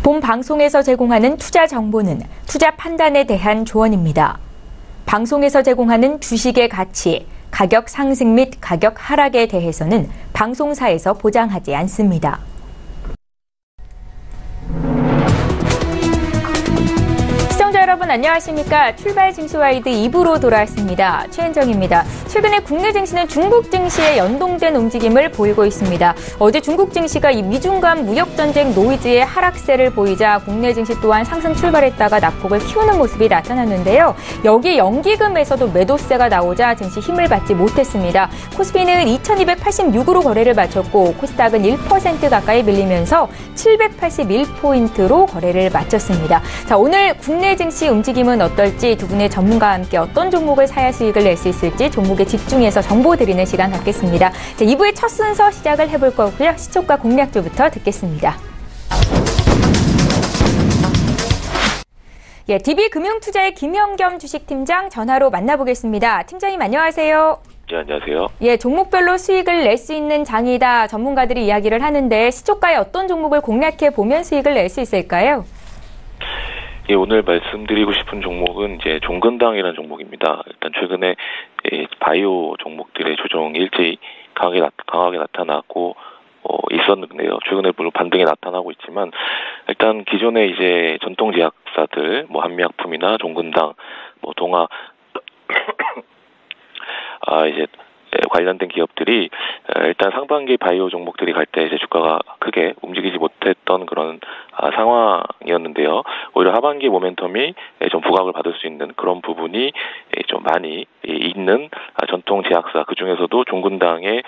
본 방송에서 제공하는 투자 정보는 투자 판단에 대한 조언입니다. 방송에서 제공하는 주식의 가치, 가격 상승 및 가격 하락에 대해서는 방송사에서 보장하지 않습니다. 시청자 여러분 안녕하십니까? 출발 증시와이드 2부로 돌아왔습니다. 최현정입니다. 최근에 국내 증시는 중국 증시에 연동된 움직임을 보이고 있습니다. 어제 중국 증시가 이 미중 간 무역전쟁 노이즈의 하락세를 보이자 국내 증시 또한 상승 출발했다가 낙폭을 키우는 모습이 나타났는데요. 여기 연기금에서도 매도세가 나오자 증시 힘을 받지 못했습니다. 코스피는 2286으로 거래를 마쳤고 코스닥은 1% 가까이 밀리면서 781포인트로 거래를 마쳤습니다. 자, 오늘 국내 증시 움직임은 어떨지 두 분의 전문가와 함께 어떤 종목을 사야 수익을 낼 수 있을지 종목에 집중해서 정보 드리는 시간 갖겠습니다. 자, 2부의 첫 순서 시작을 해볼 거고요. 시초가 공략주부터 듣겠습니다. 예, DB금융투자의 김영겸 주식팀장 전화로 만나보겠습니다. 팀장님 안녕하세요. 네, 안녕하세요. 예, 종목별로 수익을 낼 수 있는 장이다 전문가들이 이야기를 하는데 시초가에 어떤 종목을 공략해 보면 수익을 낼 수 있을까요? 예, 오늘 말씀드리고 싶은 종목은 이제 종근당이라는 종목입니다. 일단 최근에 바이오 종목들의 조정이 일제히 강하게 나타났고 있었는데요. 최근에 물론 반등이 나타나고 있지만 일단 기존의 이제 전통 제약사들 한미약품이나 종근당, 동아 이제 관련된 기업들이 일단 상반기 바이오 종목들이 갈 때 이제 주가가 크게 움직이지 못했던 그런 상황이었는데요. 오히려 하반기 모멘텀이 좀 부각을 받을 수 있는 그런 부분이 좀 많이 있는 전통 제약사, 그 중에서도 종근당에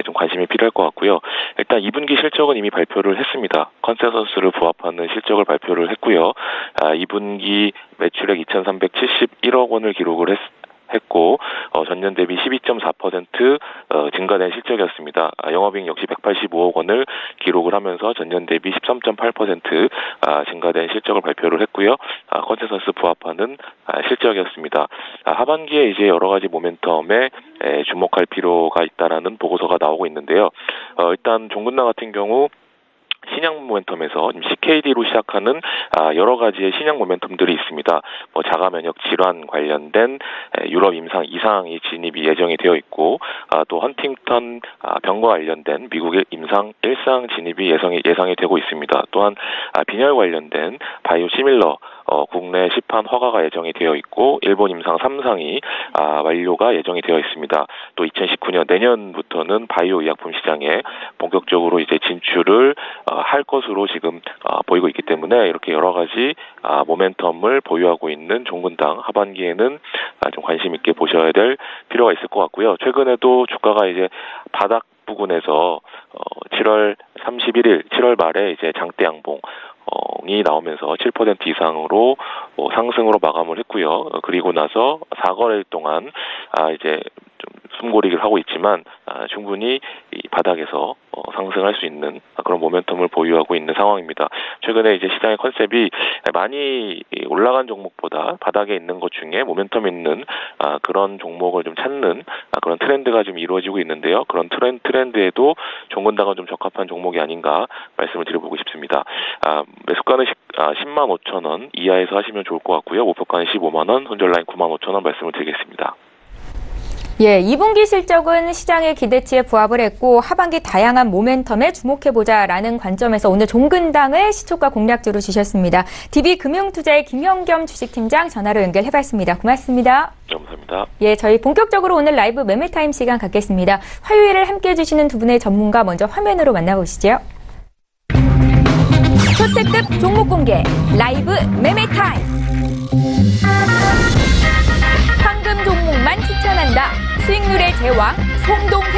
좀 관심이 필요할 것 같고요. 일단 2분기 실적은 이미 발표를 했습니다. 컨센서스를 부합하는 실적을 발표를 했고요. 2분기 매출액 2,371억 원을 기록을 했고 전년 대비 12.4% 증가된 실적이었습니다. 영업이익 역시 185억 원을 기록을 하면서 전년 대비 13.8% 증가된 실적을 발표를 했고요. 컨센서스 부합하는 실적이었습니다. 하반기에 이제 여러 가지 모멘텀에 주목할 필요가 있다라는 보고서가 나오고 있는데요. 일단 종근당 같은 경우 신약 모멘텀에서 CKD로 시작하는 여러 가지의 신약 모멘텀들이 있습니다. 자가 면역 질환 관련된 유럽 임상 2상이 진입이 예정이 되어 있고 또 헌팅턴 병과 관련된 미국의 임상 1상 진입이 예상이 되고 있습니다. 또한 빈혈 관련된 바이오 시밀러 국내 시판 허가가 예정이 되어 있고 일본 임상 3상이 완료가 예정이 되어 있습니다. 또 2019년 내년부터는 바이오 의약품 시장에 본격적으로 이제 진출을 할 것으로 지금 보이고 있기 때문에 이렇게 여러 가지 모멘텀을 보유하고 있는 종근당 하반기에는 좀 관심 있게 보셔야 될 필요가 있을 것 같고요. 최근에도 주가가 이제 바닥 부근에서 7월 31일 7월 말에 이제 장대 양봉 이 나오면서 7% 이상으로 상승으로 마감을 했고요. 그리고 나서 4거래일 동안 이제 좀 숨고르기를 하고 있지만 충분히 이 바닥에서 상승할 수 있는 그런 모멘텀을 보유하고 있는 상황입니다. 최근에 이제 시장의 컨셉이 많이 올라간 종목보다 바닥에 있는 것 중에 모멘텀 있는 그런 종목을 좀 찾는 그런 트렌드가 좀 이루어지고 있는데요. 그런 트렌드에도 종근당은 좀 적합한 종목이 아닌가 말씀을 드려보고 싶습니다. 매수가는 10만 5천 원 이하에서 하시면 좋을 것 같고요. 목표가는 15만 원, 손절라인 9만 5천 원 말씀을 드리겠습니다. 예, 2분기 실적은 시장의 기대치에 부합을 했고 하반기 다양한 모멘텀에 주목해보자라는 관점에서 오늘 종근당을 시초가 공략주로 주셨습니다. DB금융투자의 김영겸 주식팀장 전화로 연결해봤습니다. 고맙습니다. 감사합니다. 예, 저희 본격적으로 오늘 라이브 매매타임 시간 갖겠습니다. 화요일을 함께해 주시는 두 분의 전문가 먼저 화면으로 만나보시죠. 초특급 종목 공개 라이브 매매타임. 황금 종목만 추천한다. 수익률의 제왕 송동현.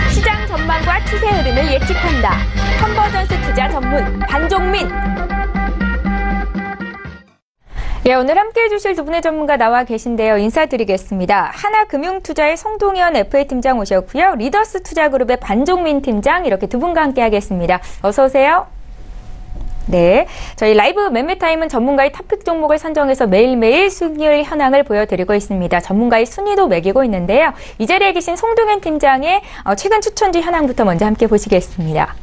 시장 전망과 추세 흐름을 예측한다. 컨버전스 투자 전문 반종민. 예, 오늘 함께해 주실 두 분의 전문가 나와 계신데요. 인사드리겠습니다. 하나금융투자의 송동현 FA팀장 오셨고요. 리더스 투자그룹의 반종민 팀장 이렇게 두 분과 함께 하겠습니다. 어서 오세요. 네, 저희 라이브 매매타임은 전문가의 탑픽 종목을 선정해서 매일매일 수익률 현황을 보여드리고 있습니다. 전문가의 순위도 매기고 있는데요. 이 자리에 계신 송동현 팀장의 최근 추천주 현황부터 먼저 함께 보시겠습니다.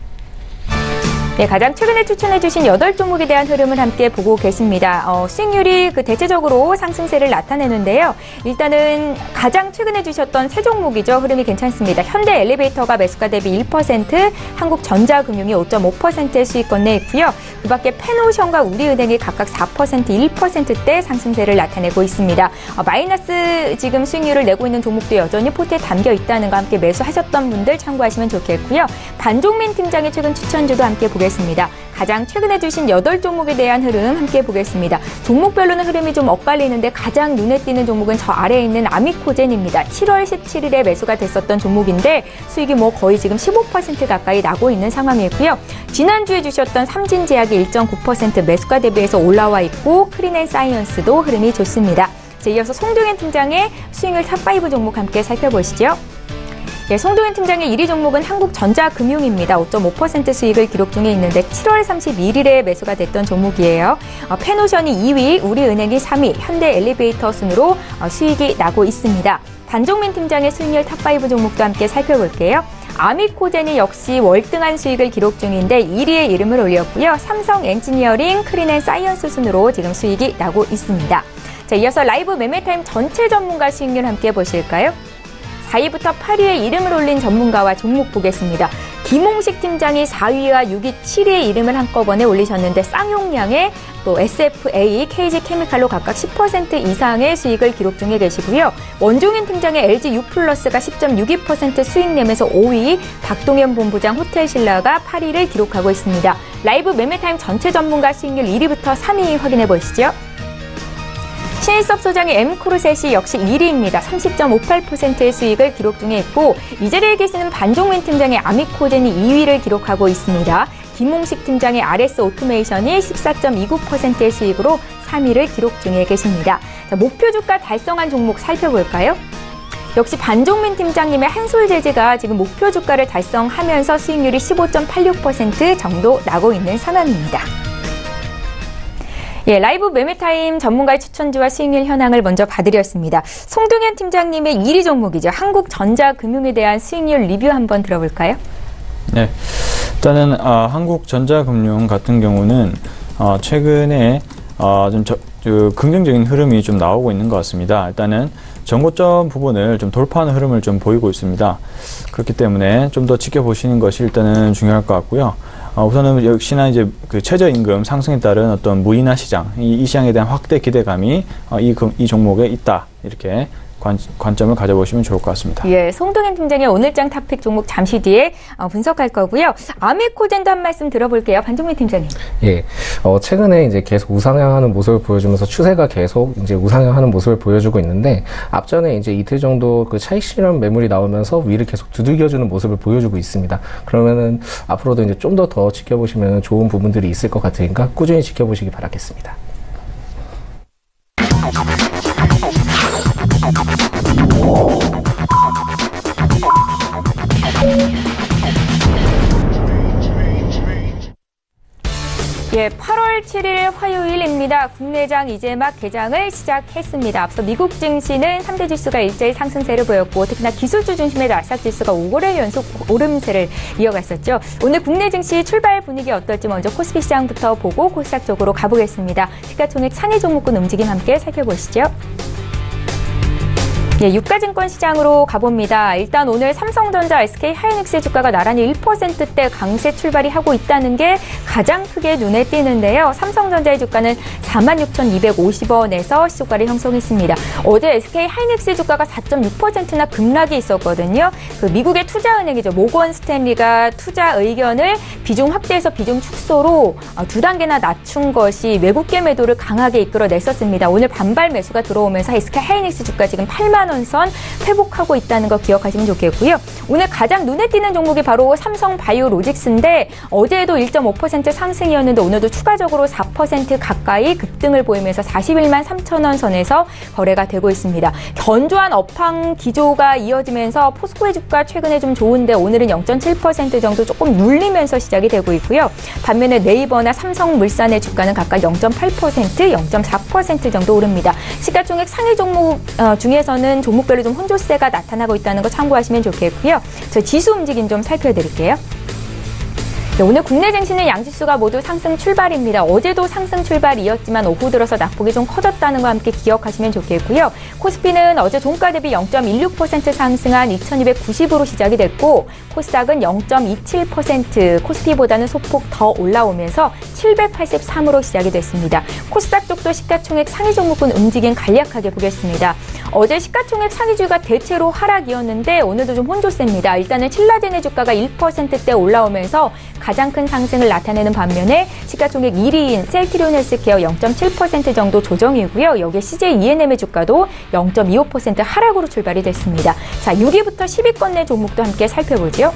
네, 가장 최근에 추천해주신 8종목에 대한 흐름을 함께 보고 계십니다. 수익률이 대체적으로 상승세를 나타내는데요. 일단은 가장 최근에 주셨던 세 종목이죠. 흐름이 괜찮습니다. 현대 엘리베이터가 매수가 대비 1%, 한국전자금융이 5.5%의 수익권 내에 있고요. 그 밖에 페노션과 우리은행이 각각 4%, 1%대 상승세를 나타내고 있습니다. 마이너스 지금 수익률을 내고 있는 종목도 여전히 포트에 담겨 있다는 거 함께 매수하셨던 분들 참고하시면 좋겠고요. 반종민 팀장의 최근 추천주도 함께 보겠습니다. 가장 최근에 주신 8종목에 대한 흐름 함께 보겠습니다. 종목별로는 흐름이 좀 엇갈리는데 가장 눈에 띄는 종목은 저 아래에 있는 아미코젠입니다. 7월 17일에 매수가 됐었던 종목인데 수익이 거의 지금 15% 가까이 나고 있는 상황이고요. 지난주에 주셨던 삼진제약이 1.9% 매수가 대비해서 올라와 있고 크린앤사이언스도 흐름이 좋습니다. 자, 이어서 송동현 팀장의 수익률 탑5 종목 함께 살펴보시죠. 예, 송동현 팀장의 1위 종목은 한국전자금융입니다. 5.5% 수익을 기록 중에 있는데 7월 31일에 매수가 됐던 종목이에요. 페노션이 2위, 우리은행이 3위, 현대 엘리베이터 순으로 수익이 나고 있습니다. 반종민 팀장의 수익률 탑5 종목도 함께 살펴볼게요. 아미코젠이 역시 월등한 수익을 기록 중인데 1위에 이름을 올렸고요. 삼성 엔지니어링, 크린앤사이언스 순으로 지금 수익이 나고 있습니다. 자, 이어서 라이브 매매타임 전체 전문가 수익률 함께 보실까요? 4위부터 8위에 이름을 올린 전문가와 종목 보겠습니다. 김홍식 팀장이 4위와 6위, 7위에 이름을 한꺼번에 올리셨는데 쌍용량의 또 SFA, KG케미칼로 각각 10% 이상의 수익을 기록 중에 계시고요. 원종인 팀장의 LG U+가 10.62% 수익 내면서 5위, 박동현 본부장 호텔신라가 8위를 기록하고 있습니다. 라이브 매매타임 전체 전문가 수익률 1위부터 3위 확인해 보시죠. 신일섭 소장의 엠코르셋이 역시 1위입니다. 30.58%의 수익을 기록 중에 있고 이 자리에 계시는 반종민 팀장의 아미코젠이 2위를 기록하고 있습니다. 김홍식 팀장의 RS 오토메이션이 14.29%의 수익으로 3위를 기록 중에 계십니다. 자, 목표 주가 달성한 종목 살펴볼까요? 역시 반종민 팀장님의 한솔재즈가 지금 목표 주가를 달성하면서 수익률이 15.86% 정도 나고 있는 상황입니다. 예, 라이브 매매타임 전문가의 추천주와 수익률 현황을 먼저 봐드렸습니다. 송동현 팀장님의 1위 종목이죠. 한국전자금융에 대한 수익률 리뷰 한번 들어볼까요? 네, 일단은 한국전자금융 같은 경우는 최근에 좀 긍정적인 흐름이 좀 나오고 있는 것 같습니다. 일단은 전고점 부분을 좀 돌파하는 흐름을 좀 보이고 있습니다. 그렇기 때문에 좀 더 지켜보시는 것이 일단은 중요할 것 같고요. 우선은 역시나 이제 그 최저임금 상승에 따른 어떤 무인화 시장, 이 시장에 대한 확대 기대감이 이 종목에 있다. 이렇게 관점을 가져보시면 좋을 것 같습니다. 예, 송동현 팀장의 오늘장 탑픽 종목 잠시 뒤에 분석할 거고요. 아미코젠도 한 말씀 들어볼게요. 반종민 팀장님. 예, 최근에 이제 계속 우상향하는 모습을 보여주면서 추세가 계속 이제 우상향하는 모습을 보여주고 있는데 앞전에 이제 이틀 정도 그 차익 실현 매물이 나오면서 위를 계속 두들겨주는 모습을 보여주고 있습니다. 그러면은 앞으로도 이제 좀 더 지켜보시면 좋은 부분들이 있을 것 같으니까 꾸준히 지켜보시기 바라겠습니다. 예, 8월 7일 화요일입니다. 국내장 이제 막 개장을 시작했습니다. 앞서 미국 증시는 3대 지수가 일제히 상승세를 보였고 특히나 기술주 중심의 나스닥 지수가 5거래일 연속 오름세를 이어갔었죠. 오늘 국내 증시 출발 분위기 어떨지 먼저 코스피 시장부터 보고 코스닥 쪽으로 가보겠습니다. 시가총액 상위 종목군 움직임 함께 살펴보시죠. 예, 유가증권 시장으로 가봅니다. 일단 오늘 삼성전자, SK하이닉스의 주가가 나란히 1%대 강세 출발이 하고 있다는 게 가장 크게 눈에 띄는데요. 삼성전자의 주가는 46,250원에서 시초가를 형성했습니다. 어제 SK하이닉스의 주가가 4.6%나 급락이 있었거든요. 그 미국의 투자은행이죠. 모건 스탠리가 투자 의견을 비중 확대해서 비중 축소로 2단계나 낮춘 것이 외국계 매도를 강하게 이끌어냈었습니다. 오늘 반발 매수가 들어오면서 SK하이닉스 주가 지금 8만 원 선 회복하고 있다는 거 기억하시면 좋겠고요. 오늘 가장 눈에 띄는 종목이 바로 삼성바이오로직스인데 어제도 1.5% 상승이었는데 오늘도 추가적으로 4% 가까이 급등을 보이면서 41만 3천 원 선에서 거래가 되고 있습니다. 견조한 업황 기조가 이어지면서 포스코의 주가 최근에 좀 좋은데 오늘은 0.7% 정도 조금 눌리면서 시작이 되고 있고요. 반면에 네이버나 삼성물산의 주가는 각각 0.8%, 0.4% 정도 오릅니다. 시가총액 상위 종목 중에서는 종목별로 좀 혼조세가 나타나고 있다는 거 참고하시면 좋겠고요. 저 지수 움직임 좀 살펴드릴게요. 네, 오늘 국내 증시는 양지수가 모두 상승 출발입니다. 어제도 상승 출발이었지만 오후 들어서 낙폭이 좀 커졌다는 거 함께 기억하시면 좋겠고요. 코스피는 어제 종가 대비 0.16% 상승한 2290으로 시작이 됐고 코스닥은 0.27% 코스피보다는 소폭 더 올라오면서 783으로 시작이 됐습니다. 코스닥 쪽도 시가총액 상위 종목군 움직임 간략하게 보겠습니다. 어제 시가총액 상위주가 대체로 하락이었는데 오늘도 좀 혼조세입니다. 일단은 칠라제네 주가가 1%대 올라오면서 가장 큰 상승을 나타내는 반면에 시가총액 1위인 셀트리온 헬스케어 0.7% 정도 조정이고요. 여기에 CJ E&M의 주가도 0.25% 하락으로 출발이 됐습니다. 자, 6위부터 10위권 내 종목도 함께 살펴보죠.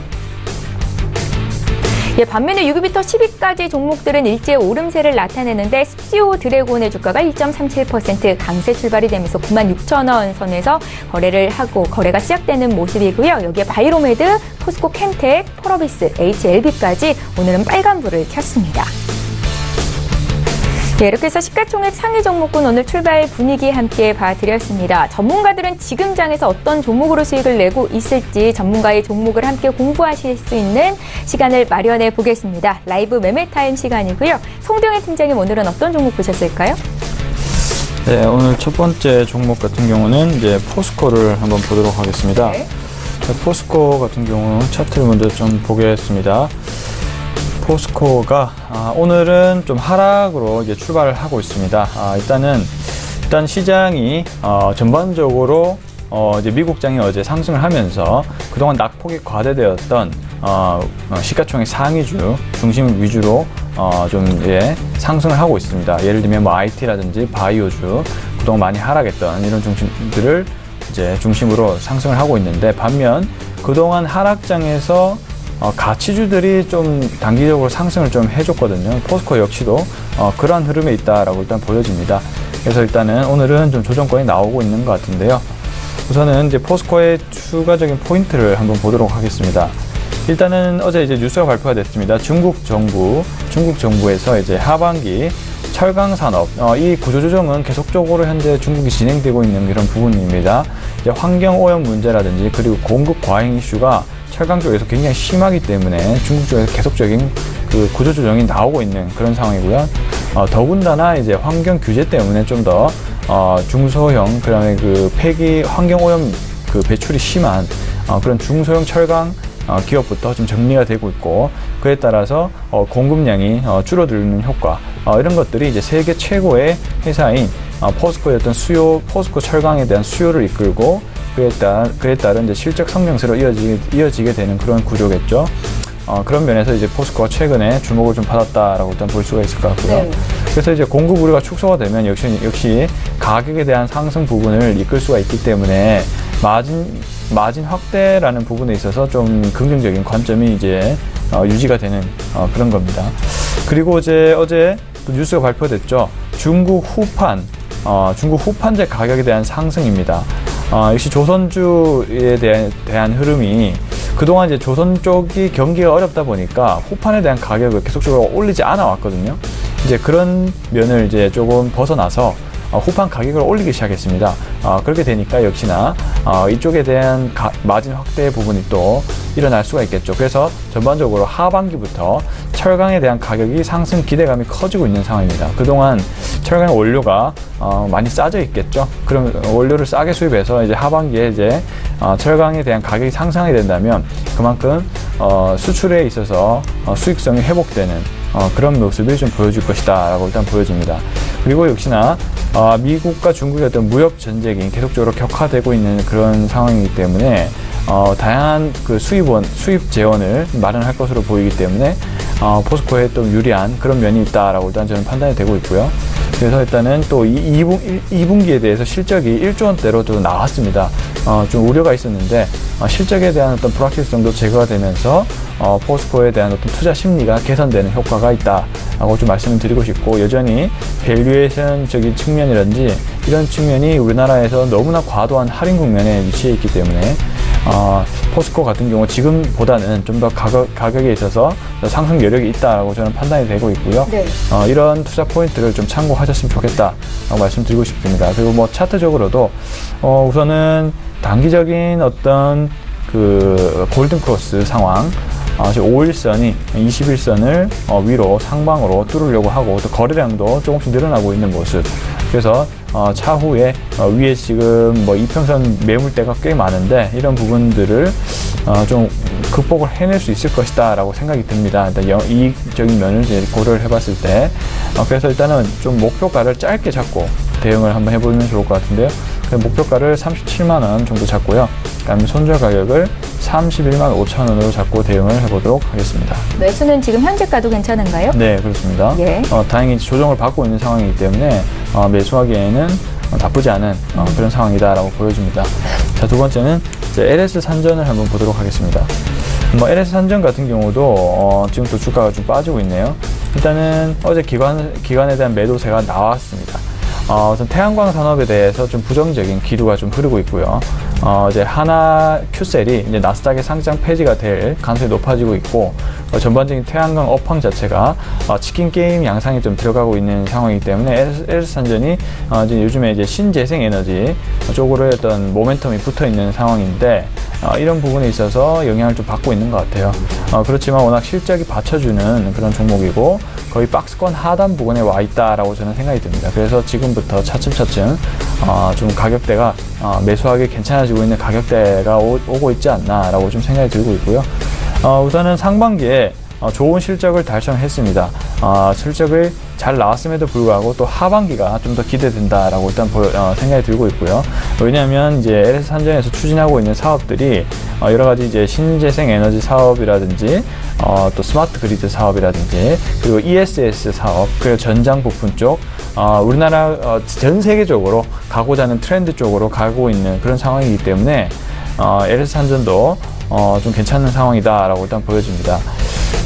예, 반면에 6위부터 10위까지 종목들은 일제 오름세를 나타내는데 습시오 드래곤의 주가가 1.37% 강세 출발이 되면서 96,000원 선에서 거래를 하고 거래가 시작되는 모습이고요. 여기에 바이로메드, 포스코 켄텍, 펄어비스, HLB까지 오늘은 빨간불을 켰습니다. 네, 이렇게 해서 시가총액 상위 종목군 오늘 출발 분위기 함께 봐드렸습니다. 전문가들은 지금 장에서 어떤 종목으로 수익을 내고 있을지 전문가의 종목을 함께 공부하실 수 있는 시간을 마련해 보겠습니다. 라이브 매매타임 시간이고요. 송정혜 팀장님 오늘은 어떤 종목 보셨을까요? 네, 오늘 첫 번째 종목 같은 경우는 이제 포스코를 한번 보도록 하겠습니다. 네. 자, 포스코 같은 경우는 차트를 먼저 좀 보겠습니다. 포스코가 오늘은 좀 하락으로 이제 출발을 하고 있습니다. 일단 시장이 전반적으로 이제 미국장이 어제 상승을 하면서 그동안 낙폭이 과대되었던 시가총액 상위주 중심 위주로 좀 상승을 하고 있습니다. 예를 들면 뭐 IT라든지 바이오주 그동안 많이 하락했던 이런 중심들을 이제 중심으로 상승을 하고 있는데 반면 그동안 하락장에서 가치주들이 좀 단기적으로 상승을 좀 해줬거든요. 포스코 역시도 그러한 흐름에 있다라고 일단 보여집니다. 그래서 일단은 오늘은 좀 조정권이 나오고 있는 것 같은데요. 우선은 이제 포스코의 추가적인 포인트를 한번 보도록 하겠습니다. 일단은 어제 이제 뉴스가 발표가 됐습니다. 중국 정부에서 이제 하반기 철강 산업, 이 구조조정은 계속적으로 현재 중국이 진행되고 있는 이런 부분입니다. 이제 환경 오염 문제라든지 그리고 공급 과잉 이슈가 철강 쪽에서 굉장히 심하기 때문에 중국 쪽에서 계속적인 그 구조조정이 나오고 있는 그런 상황이고요. 더군다나 이제 환경 규제 때문에 좀 더 중소형 그다음에 그 폐기 환경 오염 그 배출이 심한 그런 중소형 철강 기업부터 좀 정리가 되고 있고 그에 따라서 공급량이 줄어드는 효과 이런 것들이 이제 세계 최고의 회사인 포스코의 어떤 포스코 철강에 대한 수요를 이끌고 그에 따른 이제 실적 성장세로 이어지게 되는 그런 구조겠죠. 그런 면에서 이제 포스코가 최근에 주목을 좀 받았다라고 일단 볼 수가 있을 것 같고요. 네. 그래서 이제 공급 우려가 축소가 되면 역시 가격에 대한 상승 부분을 이끌 수가 있기 때문에 마진 확대라는 부분에 있어서 좀 긍정적인 관점이 이제 유지가 되는 그런 겁니다. 그리고 이제 어제 또 뉴스가 발표됐죠. 중국 후판재 가격에 대한 상승입니다. 역시 조선주에 대한 흐름이 그동안 이제 조선 쪽이 경기가 어렵다 보니까 후판에 대한 가격을 계속적으로 올리지 않아 왔거든요. 이제 그런 면을 이제 조금 벗어나서 후판 가격을 올리기 시작했습니다. 그렇게 되니까 역시나 이쪽에 대한 마진 확대 부분이 또 일어날 수가 있겠죠. 그래서 전반적으로 하반기부터 철강에 대한 가격이 상승 기대감이 커지고 있는 상황입니다. 그동안 철강 원료가 많이 싸져 있겠죠. 그럼 원료를 싸게 수입해서 이제 하반기에 이제 철강에 대한 가격이 상승하게 된다면 그만큼 수출에 있어서 수익성이 회복되는 그런 모습을 좀 보여줄 것이다 라고 일단 보여집니다. 그리고 역시나 미국과 중국의 어떤 무역 전쟁이 계속적으로 격화되고 있는 그런 상황이기 때문에 다양한 그 수입 재원을 마련할 것으로 보이기 때문에 포스코에 또 유리한 그런 면이 있다라고 일단 저는 판단이 되고 있고요. 그래서 일단은 또 2분기에 대해서 실적이 1조 원대로도 나왔습니다. 좀 우려가 있었는데 실적에 대한 어떤 불확실성도 제거가 되면서 포스코에 대한 어떤 투자 심리가 개선되는 효과가 있다라고 좀 말씀을 드리고 싶고 여전히 밸류에이션적인 측면이라든지 이런 측면이 우리나라에서 너무나 과도한 할인 국면에 위치해 있기 때문에 포스코 같은 경우 지금보다는 좀 더 가격에 있어서 상승 여력이 있다라고 저는 판단이 되고 있고요. 네. 이런 투자 포인트를 좀 참고하셨으면 좋겠다라고 말씀드리고 싶습니다. 그리고 뭐 차트적으로도 우선은 단기적인 어떤 그 골든 크로스 상황 지금 5일선이 21선을 위로 상방으로 뚫으려고 하고 또 거래량도 조금씩 늘어나고 있는 모습. 그래서 차후에 위에 지금 뭐 이평선 매물대가 꽤 많은데 이런 부분들을 좀 극복을 해낼 수 있을 것이다 라고 생각이 듭니다. 일단 이익적인 면을 이제 고려를 해봤을 때 그래서 일단은 좀 목표가를 짧게 잡고 대응을 한번 해보면 좋을 것 같은데요. 목표가를 37만원 정도 잡고요. 그다음에 손절 가격을 31만 5천원으로 잡고 대응을 해보도록 하겠습니다. 매수는 지금 현재가도 괜찮은가요? 네, 그렇습니다. 예. 다행히 조정을 받고 있는 상황이기 때문에 매수하기에는 나쁘지 않은 그런 상황이다라고 보여집니다. 자, 두 번째는 이제 LS 산전을 한번 보도록 하겠습니다. LS 산전 같은 경우도 지금 또 주가가 좀 빠지고 있네요. 일단은 어제 기관에 대한 매도세가 나왔습니다. 우선 태양광 산업에 대해서 좀 부정적인 기류가 좀 흐르고 있고요. 이제 하나 Q셀이 이제 나스닥에 상장 폐지가 될 가능성이 높아지고 있고, 전반적인 태양광 업황 자체가 치킨 게임 양상이 좀 들어가고 있는 상황이기 때문에 LS산전이 이제 요즘에 이제 신재생 에너지 쪽으로 어떤 모멘텀이 붙어 있는 상황인데, 이런 부분에 있어서 영향을 좀 받고 있는 것 같아요. 그렇지만 워낙 실적이 받쳐주는 그런 종목이고 거의 박스권 하단 부분에 와 있다라고 저는 생각이 듭니다. 그래서 지금부터 차츰차츰 좀 가격대가 매수하기 괜찮아지고 있는 가격대가 오고 있지 않나라고 좀 생각이 들고 있고요. 우선은 상반기에 좋은 실적을 달성했습니다. 실적을 잘 나왔음에도 불구하고 또 하반기가 좀 더 기대된다라고 일단 생각이 들고 있고요. 왜냐하면 이제 LS산전에서 추진하고 있는 사업들이 여러 가지 이제 신재생 에너지 사업이라든지 또 스마트 그리드 사업이라든지 그리고 ESS 사업 그리고 전장 부품 쪽 우리나라 전 세계적으로 가고자 하는 트렌드 쪽으로 가고 있는 그런 상황이기 때문에 LS산전도 좀 괜찮은 상황이다라고 일단 보여집니다.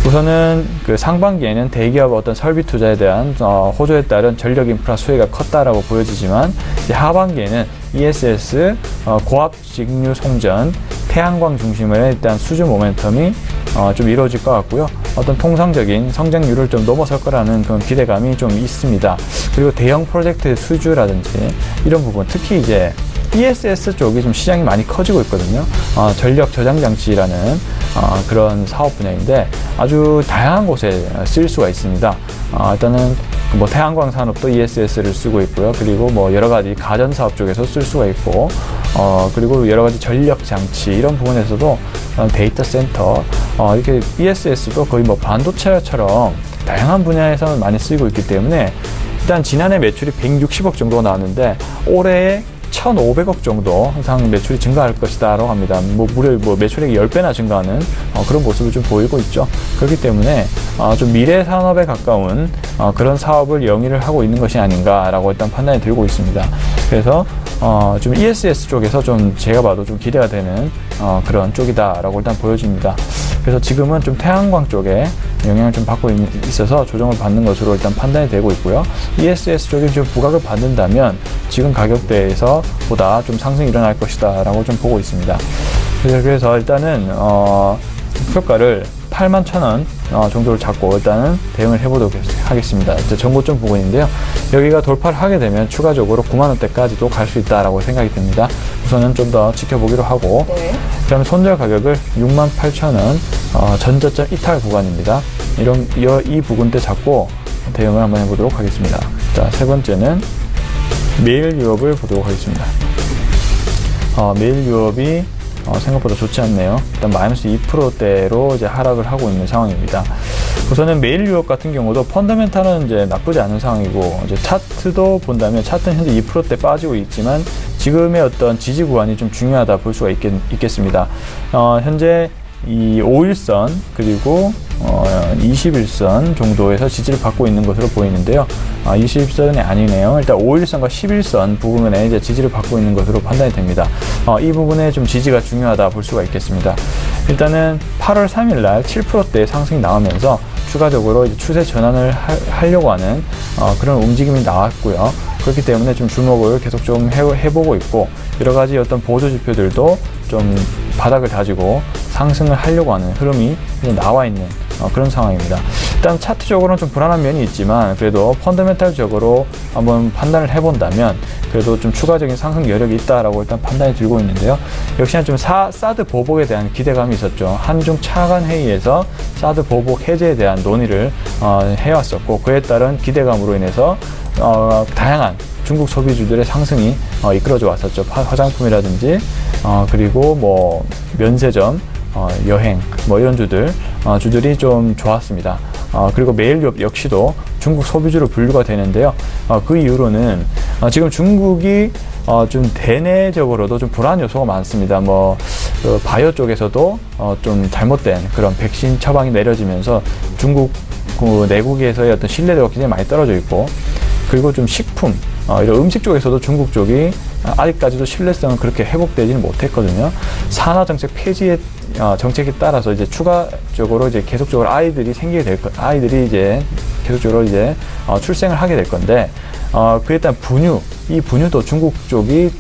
우선은 그 상반기에는 대기업 어떤 설비 투자에 대한 호조에 따른 전력 인프라 수혜가 컸다라고 보여지지만 이제 하반기에는 ESS, 고압 직류 송전, 태양광 중심의 일단 수주 모멘텀이 좀 이루어질 것 같고요. 어떤 통상적인 성장률을 좀 넘어설 거라는 그런 기대감이 좀 있습니다. 그리고 대형 프로젝트의 수주라든지 이런 부분, 특히 이제 ESS 쪽이 좀 시장이 많이 커지고 있거든요. 전력 저장 장치라는 그런 사업 분야인데 아주 다양한 곳에 쓸 수가 있습니다. 일단은 뭐 태양광 산업도 ESS를 쓰고 있고요. 그리고 뭐 여러 가지 가전 사업 쪽에서 쓸 수가 있고, 그리고 여러 가지 전력 장치 이런 부분에서도 데이터 센터 이렇게 ESS도 거의 뭐 반도체처럼 다양한 분야에서 많이 쓰이고 있기 때문에 일단 지난해 매출이 160억 정도가 나왔는데 올해에 1,500억 정도 항상 매출이 증가할 것이다라고 합니다. 무려 매출액이 10배나 증가하는 그런 모습을 좀 보이고 있죠. 그렇기 때문에 좀 미래 산업에 가까운 그런 사업을 영위를 하고 있는 것이 아닌가라고 일단 판단이 들고 있습니다. 그래서 좀 ESS 쪽에서 좀 제가 봐도 좀 기대가 되는 그런 쪽이다라고 일단 보여집니다. 그래서 지금은 좀 태양광 쪽에 영향을 좀 받고 있어서 조정을 받는 것으로 일단 판단이 되고 있고요. ESS 쪽이 좀 부각을 받는다면 지금 가격대에서 보다 좀 상승이 일어날 것이다 라고 좀 보고 있습니다. 그래서 일단은 목표가를 81,000원 정도를 잡고 일단은 대응을 해보도록 하겠습니다. 이제 전고점 부분인데요. 여기가 돌파를 하게 되면 추가적으로 90,000원대까지도 갈 수 있다라고 생각이 듭니다. 우선은 좀 더 지켜보기로 하고, 네. 그다음에 손절 가격을 68,000원 전저점 이탈 구간입니다. 이 부분대 잡고 대응을 한번 해보도록 하겠습니다. 자, 세 번째는 매일 유업을 보도록 하겠습니다. 매일 유업이 생각보다 좋지 않네요. 일단 마이너스 2%대로 이제 하락을 하고 있는 상황입니다. 우선은 매일 유업 같은 경우도 펀더멘탈은 이제 나쁘지 않은 상황이고, 이제 차트도 본다면 차트는 현재 2%대 빠지고 있지만 지금의 어떤 지지 구간이 좀 중요하다 볼 수가 있겠습니다. 현재 이 5일선 그리고 21선 정도에서 지지를 받고 있는 것으로 보이는데요. 21선이 아니네요. 일단 5일선과 11선 부분에 이제 지지를 받고 있는 것으로 판단이 됩니다. 이 부분에 좀 지지가 중요하다 볼 수가 있겠습니다. 일단은 8월 3일 날 7%대 상승이 나오면서 추가적으로 이제 추세 전환을 하려고 하는 그런 움직임이 나왔고요. 그렇기 때문에 좀 주목을 계속 좀 해보고 있고, 여러 가지 어떤 보조 지표들도 좀 바닥을 다지고 상승을 하려고 하는 흐름이 나와 있는 그런 상황입니다. 일단 차트적으로는 좀 불안한 면이 있지만 그래도 펀더멘탈적으로 한번 판단을 해본다면 그래도 좀 추가적인 상승 여력이 있다라고 일단 판단이 들고 있는데요. 역시나 좀 사드 보복에 대한 기대감이 있었죠. 한중 차관 회의에서 사드 보복 해제에 대한 논의를 해왔었고 그에 따른 기대감으로 인해서 다양한 중국 소비주들의 상승이 이끌어져 왔었죠. 화장품이라든지 그리고 뭐 면세점, 여행 뭐 이런 주들이 좀 좋았습니다. 그리고 메일유업 역시도 중국 소비주로 분류가 되는데요. 그 이후로는 지금 중국이 좀 대내적으로도 좀 불안 요소가 많습니다. 그 바이오 쪽에서도 좀 잘못된 그런 백신 처방이 내려지면서 중국 내국에서의 어떤 신뢰도가 굉장히 많이 떨어져 있고, 그리고 좀 식품, 이런 음식 쪽에서도 중국 쪽이 아직까지도 신뢰성은 그렇게 회복되지는 못했거든요. 산하 정책 폐지의 정책에 따라서 이제 추가적으로 이제 계속적으로 아이들이 이제 계속적으로 이제 출생을 하게 될 건데, 그에 따른 이 분유도 중국 쪽이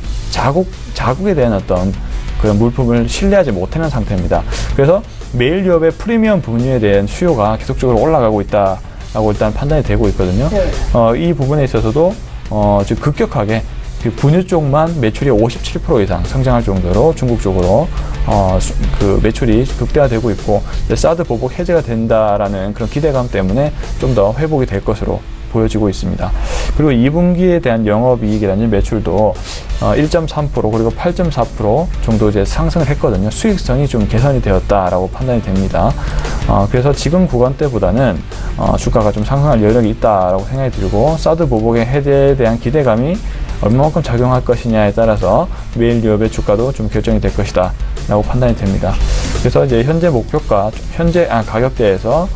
자국에 대한 어떤 그런 물품을 신뢰하지 못하는 상태입니다. 그래서 메일유업의 프리미엄 분유에 대한 수요가 계속적으로 올라가고 있다라고 일단 판단이 되고 있거든요. 이 부분에 있어서도 지금 급격하게 그 분유 쪽만 매출이 57% 이상 성장할 정도로 중국 쪽으로 그 매출이 극대화되고 있고, 사드 보복 해제가 된다라는 그런 기대감 때문에 좀 더 회복이 될 것으로 보여지고 있습니다. 그리고 2분기에 대한 영업이익이라는 매출도 1.3% 그리고 8.4% 정도 이제 상승을 했거든요. 수익성이 좀 개선이 되었다라고 판단이 됩니다. 그래서 지금 구간대보다는 주가가 좀 상승할 여력이 있다라고 생각이 들고, 사드 보복의 해제에 대한 기대감이 얼마만큼 작용할 것이냐에 따라서 메일유업의 주가도 좀 결정이 될 것이다 라고 판단이 됩니다. 그래서 이제 현재 목표가 가격대에서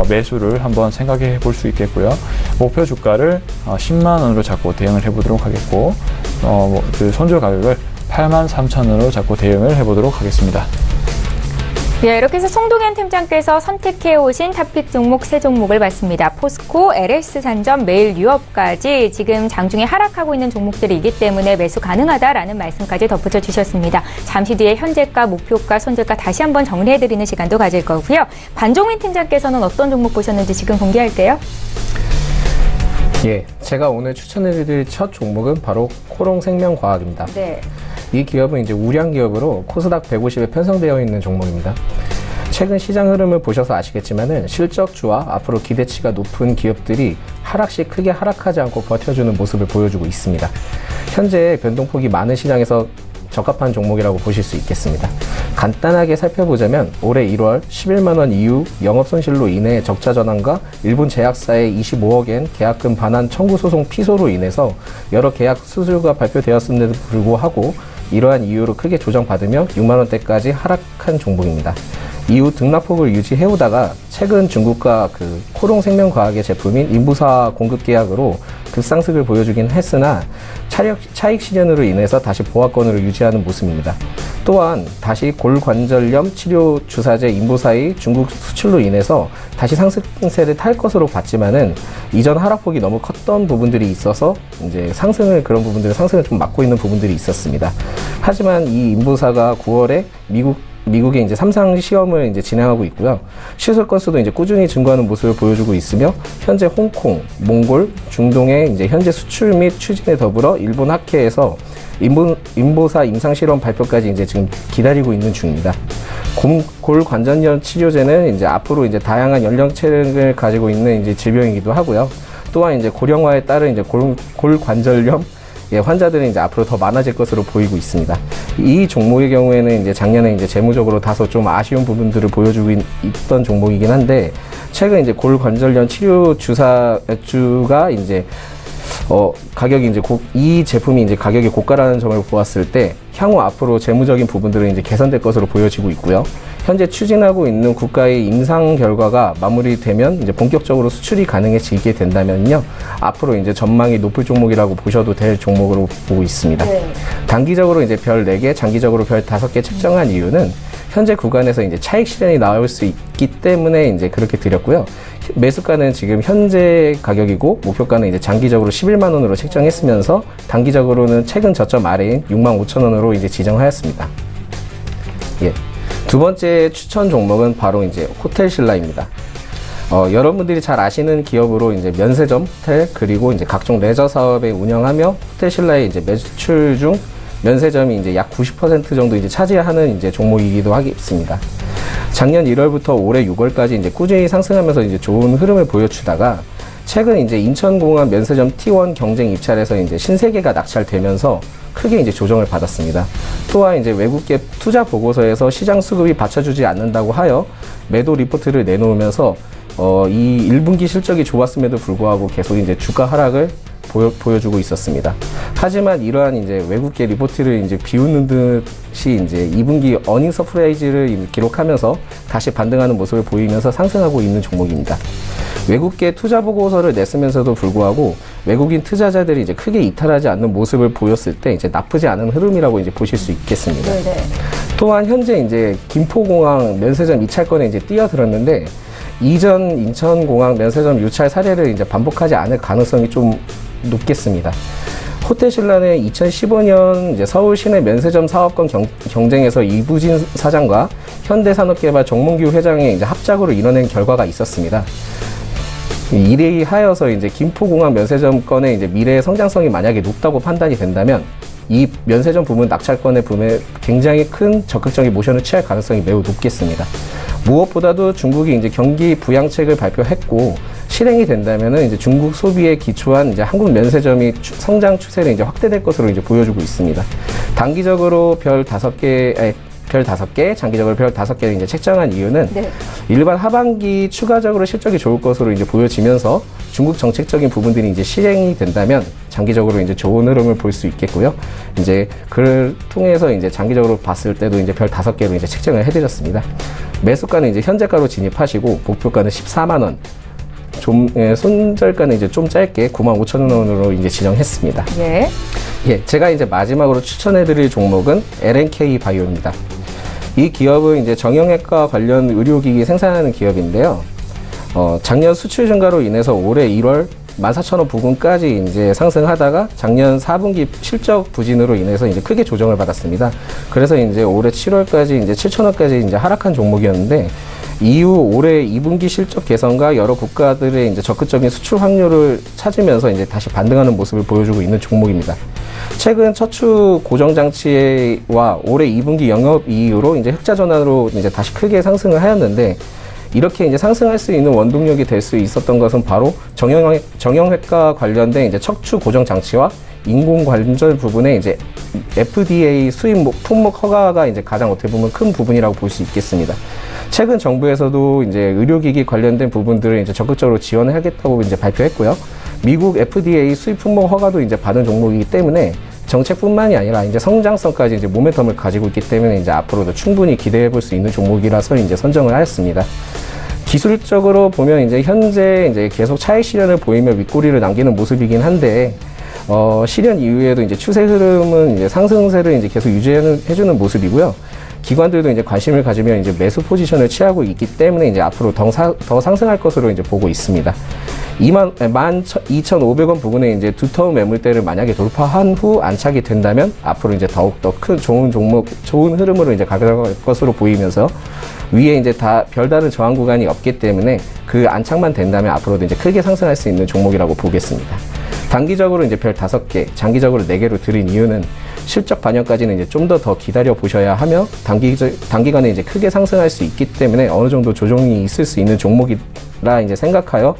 매수를 한번 생각해 볼 수 있겠고요. 목표 주가를 10만 원으로 잡고 대응을 해보도록 하겠고, 그 손절 가격을 83,000원으로 잡고 대응을 해보도록 하겠습니다. 네, 이렇게 해서 송동현 팀장께서 선택해 오신 탑픽 종목 3종목을 봤습니다. 포스코, LS산점, 메일유업까지 지금 장중에 하락하고 있는 종목들이기 때문에 매수 가능하다라는 말씀까지 덧붙여 주셨습니다. 잠시 뒤에 현재가, 목표가, 손절가 다시 한번 정리해드리는 시간도 가질 거고요. 반종민 팀장께서는 어떤 종목 보셨는지 지금 공개할게요. 예, 제가 오늘 추천해드릴 첫 종목은 바로 코롱생명과학입니다. 네. 이 기업은 이제 우량 기업으로 코스닥 150에 편성되어 있는 종목입니다. 최근 시장 흐름을 보셔서 아시겠지만은 실적주와 앞으로 기대치가 높은 기업들이 하락시 크게 하락하지 않고 버텨주는 모습을 보여주고 있습니다. 현재 변동폭이 많은 시장에서 적합한 종목이라고 보실 수 있겠습니다. 간단하게 살펴보자면 올해 1월 11만원 이후 영업손실로 인해 적자 전환과 일본 제약사의 25억엔 계약금 반환 청구 소송 피소로 인해서 여러 계약 수수료가 발표되었음에도 불구하고 이러한 이유로 크게 조정받으며 6만원대까지 하락한 종목입니다. 이후 등락폭을 유지해오다가 최근 중국과 그 코롱생명과학의 제품인 인부사 공급 계약으로 급상승을 보여주긴 했으나 차익 실현으로 인해서 다시 보합권으로 유지하는 모습입니다. 또한 다시 골관절염 치료 주사제 인부사의 중국 수출로 인해서 다시 상승세를 탈 것으로 봤지만은 이전 하락폭이 너무 컸던 부분들이 있어서 이제 그런 부분들을 상승을 좀 막고 있는 부분들이 있었습니다. 하지만 이 인부사가 9월에 미국에 이제 3상 시험을 이제 진행하고 있고요. 시술 건수도 이제 꾸준히 증가하는 모습을 보여주고 있으며, 현재 홍콩, 몽골, 중동의 이제 현재 수출 및 추진에 더불어 일본 학회에서 인보사 임상 실험 발표까지 이제 지금 기다리고 있는 중입니다. 골관절염 치료제는 이제 앞으로 이제 다양한 연령층을 가지고 있는 이제 질병이기도 하고요. 또한 이제 고령화에 따른 이제 골관절염 환자들은 이제 앞으로 더 많아질 것으로 보이고 있습니다. 이 종목의 경우에는 이제 작년에 이제 재무적으로 다소 좀 아쉬운 부분들을 보여주고 있던 종목이긴 한데, 최근 이제 골관절염 치료 주사주가 이제 가격이 이제 이 제품이 이제 가격이 고가라는 점을 보았을 때 향후 앞으로 재무적인 부분들은 이제 개선될 것으로 보여지고 있고요. 현재 추진하고 있는 국가의 임상 결과가 마무리되면 이제 본격적으로 수출이 가능해지게 된다면요, 앞으로 이제 전망이 높을 종목이라고 보셔도 될 종목으로 보고 있습니다. 네. 단기적으로 이제 별 4개, 장기적으로 별 5개 책정한 이유는 현재 구간에서 이제 차익 실현이 나올 수 있기 때문에 이제 그렇게 드렸고요. 매수가는 지금 현재 가격이고, 목표가는 이제 장기적으로 11만 원으로 책정했으면서 단기적으로는 최근 저점 아래인 65,000원으로 이제 지정하였습니다. 예. 두 번째 추천 종목은 바로 이제 호텔신라입니다. 여러분들이 잘 아시는 기업으로 이제 면세점, 호텔, 그리고 이제 각종 레저 사업에 운영하며 호텔 신라의 이제 매출 중 면세점이 이제 약 90% 정도 이제 차지하는 이제 종목이기도 하겠습니다. 작년 1월부터 올해 6월까지 이제 꾸준히 상승하면서 이제 좋은 흐름을 보여주다가 최근 이제 인천공항 면세점 T1 경쟁 입찰에서 이제 신세계가 낙찰되면서 크게 이제 조정을 받았습니다. 또한 이제 외국계 투자 보고서에서 시장 수급이 받쳐주지 않는다고 하여 매도 리포트를 내놓으면서 이 1분기 실적이 좋았음에도 불구하고 계속 이제 주가 하락을 보여주고 있었습니다. 하지만 이러한 이제 외국계 리포트를 이제 비웃는 듯이 이제 2분기 어닝 서프라이즈를 기록하면서 다시 반등하는 모습을 보이면서 상승하고 있는 종목입니다. 외국계 투자 보고서를 냈으면서도 불구하고 외국인 투자자들이 이제 크게 이탈하지 않는 모습을 보였을 때 이제 나쁘지 않은 흐름이라고 이제 보실 수 있겠습니다. 네네. 또한 현재 이제 김포공항 면세점 이찰권에 이제 뛰어들었는데 이전 인천공항 면세점 유찰 사례를 이제 반복하지 않을 가능성이 좀 높겠습니다. 호텔신라는 2015년 이제 서울 시내 면세점 사업권 경쟁에서 이부진 사장과 현대산업개발 정몽규 회장의 이제 합작으로 이뤄낸 결과가 있었습니다. 이래 하여서 이제 김포공항 면세점 건의 이제 미래의 성장성이 만약에 높다고 판단이 된다면 이 면세점 부문 낙찰권의 붐에 굉장히 큰 적극적인 모션을 취할 가능성이 매우 높겠습니다. 무엇보다도 중국이 이제 경기 부양책을 발표했고 실행이 된다면은 이제 중국 소비에 기초한 이제 한국 면세점이 성장 추세를 이제 확대될 것으로 이제 보여주고 있습니다. 단기적으로 별 5개, 장기적으로 별 5개를 이제 책정한 이유는 일반 하반기 추가적으로 실적이 좋을 것으로 이제 보여지면서 중국 정책적인 부분들이 이제 실행이 된다면 장기적으로 이제 좋은 흐름을 볼 수 있겠고요. 이제 그를 통해서 이제 장기적으로 봤을 때도 이제 별 5개로 이제 책정을 해드렸습니다. 매수가는 이제 현재가로 진입하시고 목표가는 14만 원. 손절가는 이제 좀 짧게 95,000원으로 이제 지정했습니다. 제가 이제 마지막으로 추천해드릴 종목은 LNK 바이오입니다. 이 기업은 이제 정형외과 관련 의료기기 생산하는 기업인데요. 작년 수출 증가로 인해서 올해 1월 14,000원 부근까지 이제 상승하다가 작년 4분기 실적 부진으로 인해서 이제 크게 조정을 받았습니다. 그래서 이제 올해 7월까지 이제 7,000원까지 이제 하락한 종목이었는데 이후 올해 2분기 실적 개선과 여러 국가들의 이제 적극적인 수출 확률을 찾으면서 이제 다시 반등하는 모습을 보여주고 있는 종목입니다. 최근 척추 고정 장치와 올해 2분기 영업 이후로 이제 흑자 전환으로 이제 다시 크게 상승을 하였는데 이렇게 이제 상승할 수 있는 원동력이 될 수 있었던 것은 바로 정형외과 관련된 이제 척추 고정 장치와 인공 관절 부분에 이제 FDA 수입 품목 허가가 이제 가장 어떻게 보면 큰 부분이라고 볼 수 있겠습니다. 최근 정부에서도 이제 의료기기 관련된 부분들을 이제 적극적으로 지원을 하겠다고 이제 발표했고요. 미국 FDA 수입 품목 허가도 이제 받은 종목이기 때문에 정책뿐만이 아니라 이제 성장성까지 이제 모멘텀을 가지고 있기 때문에 이제 앞으로도 충분히 기대해 볼 수 있는 종목이라서 이제 선정을 하였습니다. 기술적으로 보면 이제 현재 이제 계속 차익 실현을 보이며 윗꼬리를 남기는 모습이긴 한데 실현 이후에도 이제 추세 흐름은 이제 상승세를 이제 계속 유지해주는 모습이고요. 기관들도 이제 관심을 가지면 이제 매수 포지션을 취하고 있기 때문에 이제 앞으로 더 상승할 것으로 이제 보고 있습니다. 22,500원 부근에 이제 두터운 매물대를 만약에 돌파한 후 안착이 된다면 앞으로 이제 더욱더 큰 좋은 흐름으로 이제 가져갈 것으로 보이면서 위에 이제 다 별다른 저항 구간이 없기 때문에 그 안착만 된다면 앞으로도 이제 크게 상승할 수 있는 종목이라고 보겠습니다. 단기적으로 이제 별 5개, 장기적으로 4개로 드린 이유는 실적 반영까지는 이제 좀 더 기다려 보셔야 하며 단기간에 이제 크게 상승할 수 있기 때문에 어느 정도 조정이 있을 수 있는 종목이라 이제 생각하여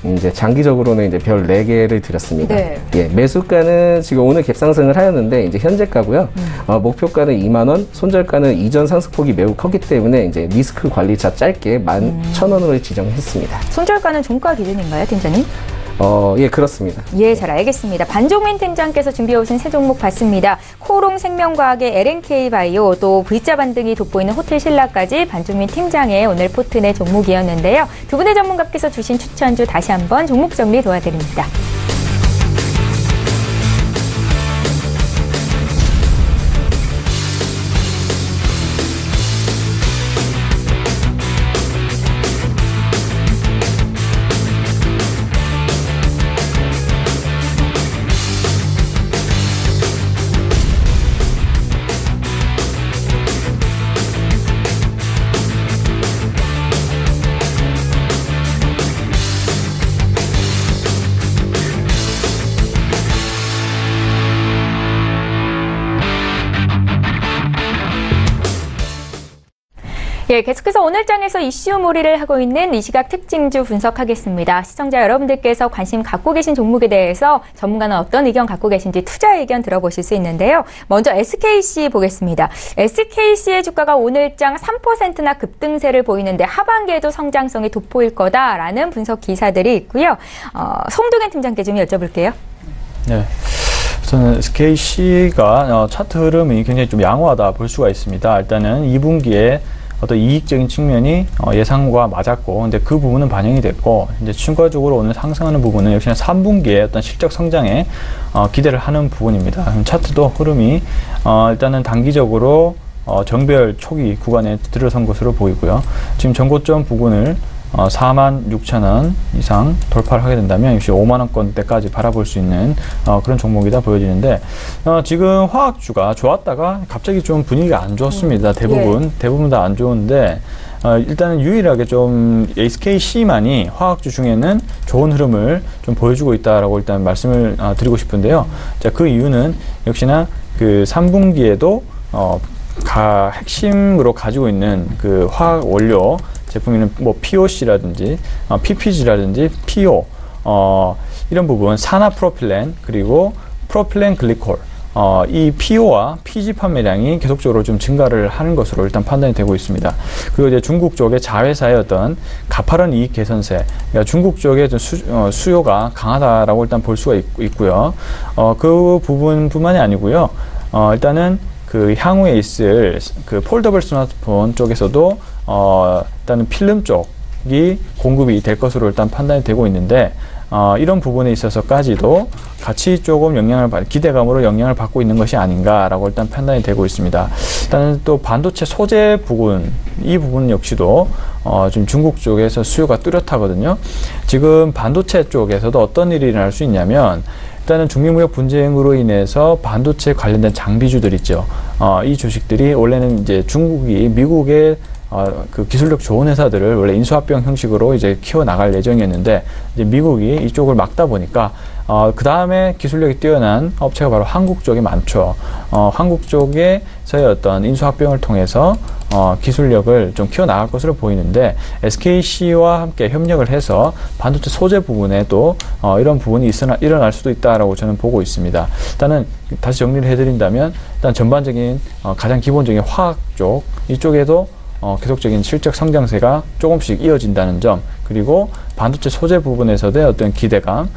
이제 장기적으로는 이제 별 4개를 드렸습니다. 매수가는 지금 오늘 갭상승을 하였는데 이제 현재가고요. 목표가는 2만 원, 손절가는 이전 상승폭이 매우 컸기 때문에 이제 리스크 관리차 짧게 11,000원으로 지정했습니다. 손절가는 종가 기준인가요, 팀장님? 예, 그렇습니다. 예, 잘 알겠습니다. 반종민 팀장께서 준비해 오신 새 종목 봤습니다. 코롱 생명과학의 LNK 바이오, 또 V자 반등이 돋보이는 호텔 신라까지 반종민 팀장의 오늘 포트내 종목이었는데요. 두 분의 전문가께서 주신 추천주 다시 한번 종목 정리 도와드립니다. 예, 계속해서 오늘 장에서 이슈몰이를 하고 있는 이 시각 특징주 분석하겠습니다. 시청자 여러분들께서 관심 갖고 계신 종목에 대해서 전문가는 어떤 의견 갖고 계신지 투자 의견 들어보실 수 있는데요. 먼저 SKC 보겠습니다. SKC의 주가가 오늘 장 3%나 급등세를 보이는데 하반기에도 성장성이 돋보일 거다라는 분석 기사들이 있고요. 송동현 팀장께 좀 여쭤볼게요. 네. 저는 SKC가 차트 흐름이 굉장히 좀 양호하다 볼 수가 있습니다. 일단은 2분기에 어떤 이익적인 측면이 예상과 맞았고, 근데 그 부분은 반영이 됐고, 이제 추가적으로 오늘 상승하는 부분은 역시나 3분기에 어떤 실적 성장에 기대를 하는 부분입니다. 차트도 흐름이 일단은 단기적으로 정별 초기 구간에 들어선 것으로 보이고요. 지금 전고점 부근을 46,000원 이상 돌파를 하게 된다면 역시 5만원권대까지 바라볼 수 있는 그런 종목이다 보여지는데, 지금 화학주가 좋았다가 갑자기 좀 분위기가 안 좋습니다. 대부분 다 안 좋은데, 일단은 유일하게 좀 SKC만이 화학주 중에는 좋은 흐름을 좀 보여주고 있다라고 일단 말씀을 드리고 싶은데요. 자, 그 이유는 역시나 그 3분기에도 핵심으로 가지고 있는 그 화학 원료 제품에는 뭐 POC라든지 PPG라든지 PO 이런 부분, 산화프로필렌 그리고 프로필렌 글리콜, 이 PO와 PG 판매량이 계속적으로 좀 증가를 하는 것으로 일단 판단이 되고 있습니다. 그리고 이제 중국 쪽의 자회사의 어떤 가파른 이익 개선세, 그러니까 중국 쪽의 수요가 강하다라고 일단 볼 수가 있고요. 그 부분뿐만이 아니고요. 일단은 그 향후에 있을 그 폴더블 스마트폰 쪽에서도 일단은 필름 쪽이 공급이 될 것으로 일단 판단이 되고 있는데, 이런 부분에 있어서까지도 같이 조금 기대감으로 영향을 받고 있는 것이 아닌가라고 일단 판단이 되고 있습니다. 일단은 또 반도체 소재 부분, 이 부분 역시도 지금 중국 쪽에서 수요가 뚜렷하거든요. 지금 반도체 쪽에서도 어떤 일이 일어날 수 있냐면, 일단은 중미무역 분쟁으로 인해서 반도체 관련된 장비주들 있죠. 이 주식들이 원래는 이제 중국이 미국의 그 기술력 좋은 회사들을 원래 인수합병 형식으로 이제 키워나갈 예정이었는데, 이제 미국이 이쪽을 막다 보니까 그 다음에 기술력이 뛰어난 업체가 바로 한국 쪽에 많죠. 한국 쪽에서의 어떤 인수합병을 통해서 기술력을 좀 키워나갈 것으로 보이는데, SKC와 함께 협력을 해서 반도체 소재 부분에도 이런 부분이 일어날 수도 있다라고 저는 보고 있습니다. 일단은 다시 정리를 해드린다면, 일단 전반적인 가장 기본적인 화학 쪽, 이쪽에도 계속적인 실적 성장세가 조금씩 이어진다는 점, 그리고 반도체 소재 부분에서의 어떤 기대감,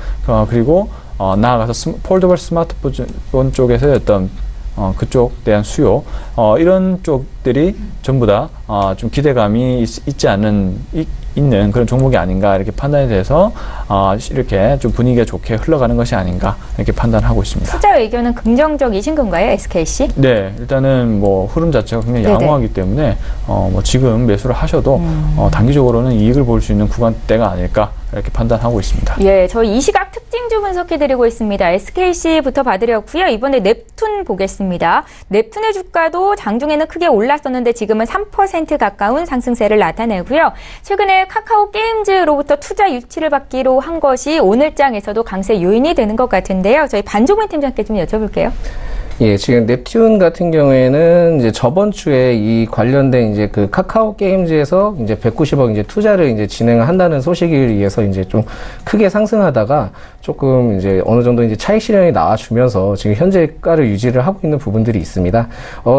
그리고 나아가서 폴더블 스마트폰 쪽에서의 어떤 그쪽 대한 수요, 이런 쪽들이 전부 다 좀 기대감이 있는 그런 종목이 아닌가, 이렇게 판단이 돼서 이렇게 좀 분위기가 좋게 흘러가는 것이 아닌가, 이렇게 판단하고 있습니다. 투자 의견은 긍정적이신 건가요, SKC? 네, 일단은 뭐 흐름 자체가 굉장히 양호하기 때문에 뭐 지금 매수를 하셔도 단기적으로는 이익을 볼 수 있는 구간대가 아닐까, 이렇게 판단하고 있습니다. 예, 저희 이 시각 특징주 분석해드리고 있습니다. SKC부터 봐드렸고요. 이번에 넵툰 보겠습니다. 넵툰의 주가도 장중에는 크게 올랐었는데 지금은 3% 가까운 상승세를 나타내고요. 최근에 카카오 게임즈로부터 투자 유치를 받기로 한 것이 오늘 장에서도 강세 요인이 되는 것 같은데요. 저희 반종민 팀장께 좀 여쭤볼게요. 예, 지금 넵튠 같은 경우에는 이제 저번 주에 이 관련된 이제 그 카카오 게임즈에서 이제 190억 이제 투자를 이제 진행을 한다는 소식에 의해서 이제 좀 크게 상승하다가 조금 이제 어느 정도 이제 차익 실현이 나와주면서 지금 현재가를 유지를 하고 있는 부분들이 있습니다.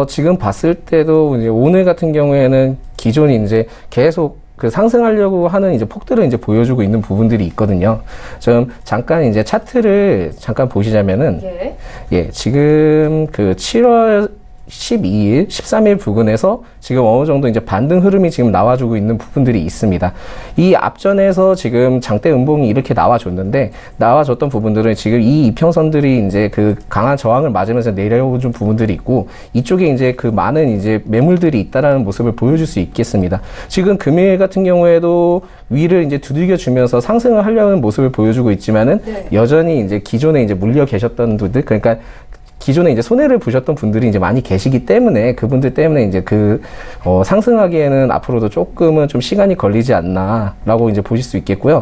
지금 봤을 때도 이제 오늘 같은 경우에는 기존이 이제 계속 그 상승하려고 하는 이제 폭들을 이제 보여주고 있는 부분들이 있거든요. 좀 잠깐 이제 차트를 잠깐 보시자면은, 예, 지금 그 7월 12일, 13일 부근에서 지금 어느 정도 이제 반등 흐름이 지금 나와주고 있는 부분들이 있습니다. 이 앞전에서 지금 장대 음봉이 이렇게 나와줬는데, 나와줬던 부분들은 지금 이 이평선들이 이제 그 강한 저항을 맞으면서 내려오는 부분들이 있고, 이쪽에 이제 그 많은 이제 매물들이 있다라는 모습을 보여줄 수 있겠습니다. 지금 금일 같은 경우에도 위를 이제 두들겨 주면서 상승을 하려는 모습을 보여주고 있지만은, 여전히 이제 기존에 이제 물려 계셨던 분들, 그러니까 기존에 이제 손해를 보셨던 분들이 이제 많이 계시기 때문에 그분들 때문에 이제 상승하기에는 앞으로도 조금은 좀 시간이 걸리지 않나라고 이제 보실 수 있겠고요.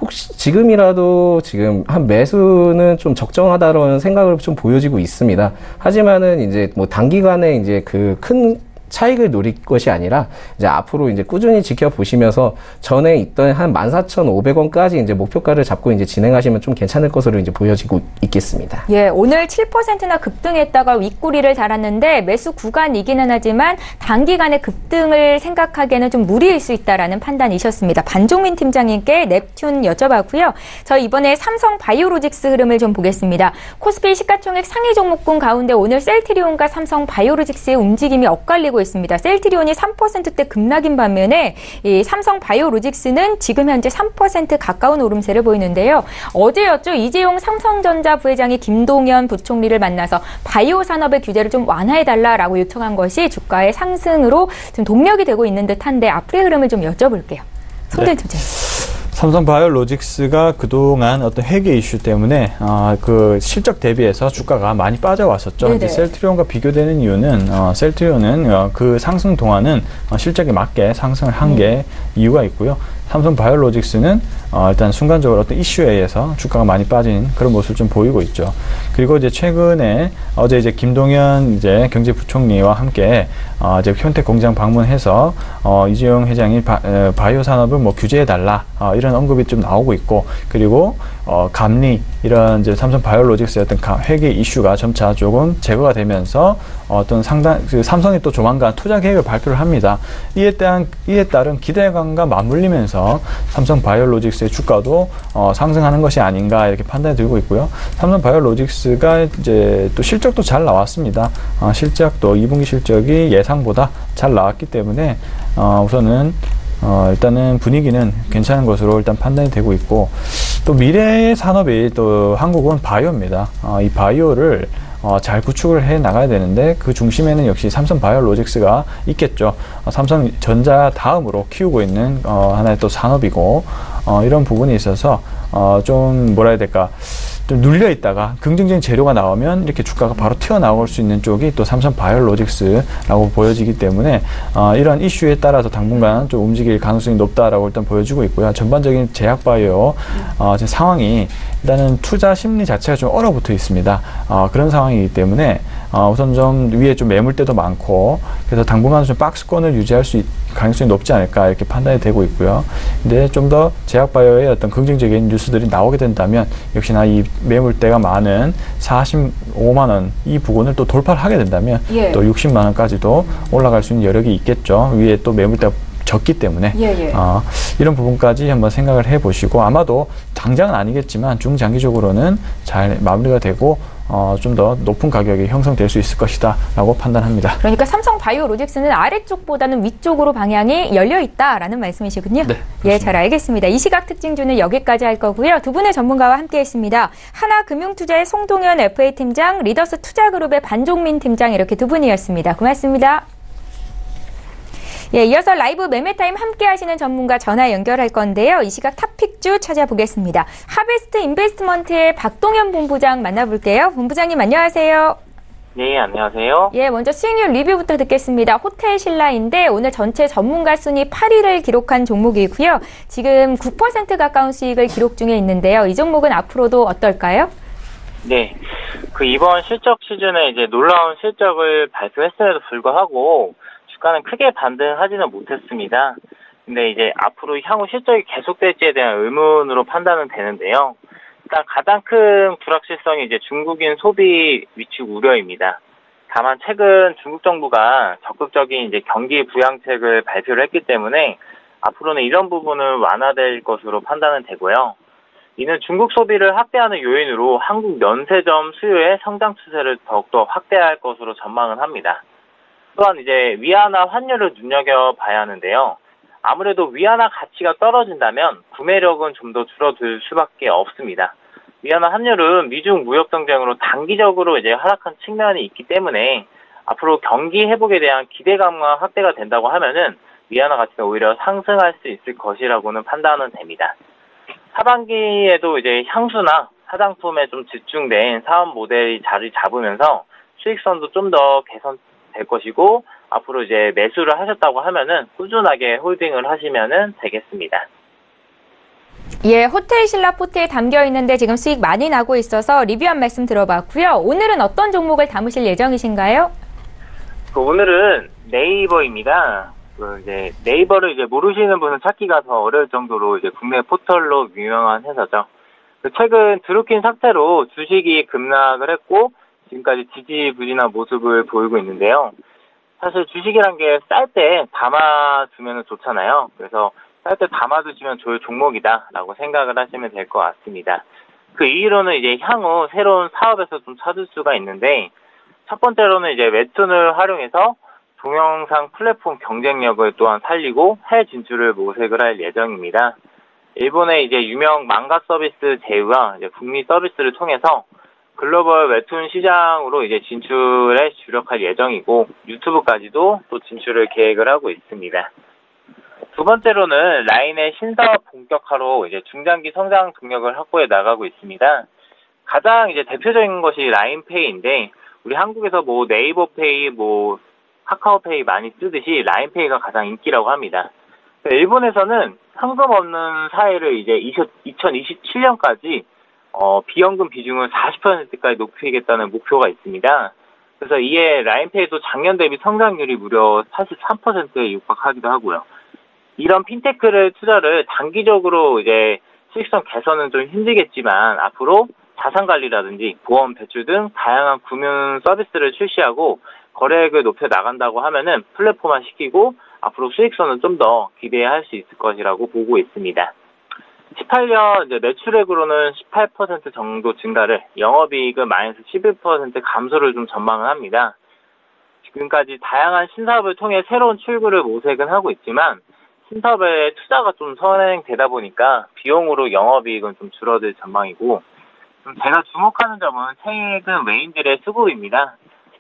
혹시 지금이라도 지금 한 매수는 좀 적정하다라는 생각을 좀 보여지고 있습니다. 하지만은 이제 뭐 단기간에 이제 그 큰 차익을 노릴 것이 아니라 이제 앞으로 이제 꾸준히 지켜보시면서 전에 있던 한 14,500원까지 이제 목표가를 잡고 이제 진행하시면 좀 괜찮을 것으로 이제 보여지고 있겠습니다. 예, 오늘 7%나 급등했다가 윗꼬리를 달았는데 매수 구간이기는 하지만 단기간에 급등을 생각하기에는 좀 무리일 수 있다라는 판단이셨습니다. 반종민 팀장님께 넵튠 여쭤봤고요. 저희 이번에 삼성 바이오로직스 흐름을 좀 보겠습니다. 코스피 시가총액 상위 종목군 가운데 오늘 셀트리온과 삼성 바이오로직스의 움직임이 엇갈리고 있습니다. 셀트리온이 3%대 급락인 반면에 이 삼성 바이오로직스는 지금 현재 3% 가까운 오름세를 보이는데요. 어제였죠. 이재용 삼성전자 부회장이 김동연 부총리를 만나서 바이오 산업의 규제를 좀 완화해달라라고 요청한 것이 주가의 상승으로 좀 동력이 되고 있는 듯한데 앞으로의 흐름을 좀 여쭤볼게요. 송대현 팀장님. 삼성 바이오로직스가 그동안 어떤 회계 이슈 때문에 그 실적 대비해서 주가가 많이 빠져왔었죠. 이제 셀트리온과 비교되는 이유는 셀트리온은 그 상승 동안은 실적에 맞게 상승을 한 게 이유가 있고요. 삼성 바이오로직스는 일단 순간적으로 어떤 이슈에 의해서 주가가 많이 빠진 그런 모습을 좀 보이고 있죠. 그리고 이제 최근에 어제 이제 김동연 이제 경제부총리와 함께 이제 현택 공장 방문해서 이재용 회장이 바이오 산업을 뭐 규제해달라 이런 언급이 좀 나오고 있고, 그리고 감리 이런 이제 삼성 바이오로직스의 어떤 회계 이슈가 점차 조금 제거가 되면서 어떤 삼성이 또 조만간 투자 계획을 발표를 합니다. 이에 따른 기대감과 맞물리면서 삼성 바이오로직스의 주가도 상승하는 것이 아닌가 이렇게 판단이 들고 있고요. 삼성 바이오로직스가 이제 또 실적도 잘 나왔습니다. 실적도 2분기 실적이 예상보다 잘 나왔기 때문에 우선은 일단은 분위기는 괜찮은 것으로 일단 판단이 되고 있고, 또 미래의 산업이 또 한국은 바이오입니다. 이 바이오를 잘 구축을 해 나가야 되는데 그 중심에는 역시 삼성 바이오로직스가 있겠죠. 삼성전자 다음으로 키우고 있는 하나의 또 산업이고, 이런 부분이 있어서 좀 뭐라 해야 될까, 좀 눌려 있다가 긍정적인 재료가 나오면 이렇게 주가가 바로 튀어나올 수 있는 쪽이 또 삼성 바이오로직스라고 보여지기 때문에 이런 이슈에 따라서 당분간 좀 움직일 가능성이 높다라고 일단 보여지고 있고요. 전반적인 제약바이오 상황이 일단은 투자 심리 자체가 좀 얼어붙어 있습니다. 그런 상황이기 때문에 우선 좀 위에 좀 매물대도 많고, 그래서 당분간 좀 박스권을 유지할 수 가능성이 높지 않을까 이렇게 판단이 되고 있고요. 근데 좀 더 제약바이오의 어떤 긍정적인 뉴스들이 나오게 된다면 역시나 이 매물대가 많은 45만 원 이 부분을 또 돌파를 하게 된다면 또 60만 원까지도 올라갈 수 있는 여력이 있겠죠. 위에 또 매물대가 적기 때문에 이런 부분까지 한번 생각을 해보시고, 아마도 당장은 아니겠지만 중장기적으로는 잘 마무리가 되고 좀 더 높은 가격이 형성될 수 있을 것이다 라고 판단합니다. 그러니까 삼성 바이오로직스는 아래쪽보다는 위쪽으로 방향이 열려 있다라는 말씀이시군요. 네, 예, 잘 알겠습니다. 이 시각 특징주는 여기까지 할 거고요. 두 분의 전문가와 함께했습니다. 하나금융투자의 송동현 FA팀장, 리더스 투자그룹의 반종민 팀장, 이렇게 두 분이었습니다. 고맙습니다. 예, 이어서 라이브 매매타임 함께 하시는 전문가 전화 연결할 건데요. 이 시각 탑픽주 찾아보겠습니다. 하베스트 인베스트먼트의 박동현 본부장 만나볼게요. 본부장님 안녕하세요. 네, 안녕하세요. 예, 먼저 수익률 리뷰부터 듣겠습니다. 호텔 신라인데 오늘 전체 전문가 순위 8위를 기록한 종목이고요. 지금 9% 가까운 수익을 기록 중에 있는데요. 이 종목은 앞으로도 어떨까요? 네, 이번 실적 시즌에 이제 놀라운 실적을 발표했음에도 불구하고 주가는 크게 반등하지는 못했습니다. 근데 이제 앞으로 향후 실적이 계속될지에 대한 의문으로 판단은 되는데요. 일단 가장 큰 불확실성이 이제 중국인 소비 위축 우려입니다. 다만 최근 중국 정부가 적극적인 이제 경기 부양책을 발표를 했기 때문에 앞으로는 이런 부분은 완화될 것으로 판단은 되고요. 이는 중국 소비를 확대하는 요인으로 한국 면세점 수요의 성장 추세를 더욱더 확대할 것으로 전망을 합니다. 또한 이제 위안화 환율을 눈여겨봐야 하는데요. 아무래도 위안화 가치가 떨어진다면 구매력은 좀 더 줄어들 수밖에 없습니다. 위안화 환율은 미중 무역 경쟁으로 단기적으로 이제 하락한 측면이 있기 때문에 앞으로 경기 회복에 대한 기대감과 확대가 된다고 하면은 위안화 가치가 오히려 상승할 수 있을 것이라고는 판단은 됩니다. 하반기에도 이제 향수나 화장품에 좀 집중된 사업 모델이 자리 잡으면서 수익성도 좀 더 개선될 것이고, 앞으로 이제 매수를 하셨다고 하면은 꾸준하게 홀딩을 하시면은 되겠습니다. 예, 호텔 신라 포트에 담겨 있는데 지금 수익 많이 나고 있어서 리뷰 한 말씀 들어봤고요. 오늘은 어떤 종목을 담으실 예정이신가요? 오늘은 네이버입니다. 이제 네이버를 이제 모르시는 분은 찾기가 더 어려울 정도로 이제 국내 포털로 유명한 회사죠. 최근 드루킨 사태로 주식이 급락을 했고 지금까지 지지부진한 모습을 보이고 있는데요. 사실 주식이란 게 쌀 때 담아두면 좋잖아요. 그래서 쌀 때 담아두시면 좋을 종목이다라고 생각을 하시면 될 것 같습니다. 그 이유로는 이제 향후 새로운 사업에서 좀 찾을 수가 있는데, 첫 번째로는 이제 웹툰을 활용해서 동영상 플랫폼 경쟁력을 또한 살리고 해외 진출을 모색을 할 예정입니다. 일본의 이제 유명 망가 서비스 제휴와 이제 북미 서비스를 통해서 글로벌 웹툰 시장으로 이제 진출에 주력할 예정이고, 유튜브까지도 또 진출을 계획을 하고 있습니다. 두 번째로는 라인의 신사업 본격화로 이제 중장기 성장 동력을 확보해 나가고 있습니다. 가장 이제 대표적인 것이 라인페이인데, 우리 한국에서 뭐 네이버페이, 뭐 카카오페이 많이 쓰듯이 라인페이가 가장 인기라고 합니다. 일본에서는 현금 없는 사회를 이제 2027년까지 비연금 비중을 40%까지 높이겠다는 목표가 있습니다. 그래서 이에 라인페이도 작년 대비 성장률이 무려 43%에 육박하기도 하고요. 이런 핀테크를 투자를 단기적으로 이제 수익성 개선은 좀 힘들겠지만, 앞으로 자산 관리라든지 보험 대출 등 다양한 금융 서비스를 출시하고 거래액을 높여 나간다고 하면은 플랫폼화 시키고 앞으로 수익성은 좀 더 기대할 수 있을 것이라고 보고 있습니다. 18년 이제 매출액으로는 18% 정도 증가를, 영업이익은 마이너스 11% 감소를 좀 전망을 합니다. 지금까지 다양한 신사업을 통해 새로운 출구를 모색은 하고 있지만, 신사업에 투자가 좀 선행되다 보니까 비용으로 영업이익은 좀 줄어들 전망이고, 제가 주목하는 점은 최근 외인들의 수급입니다.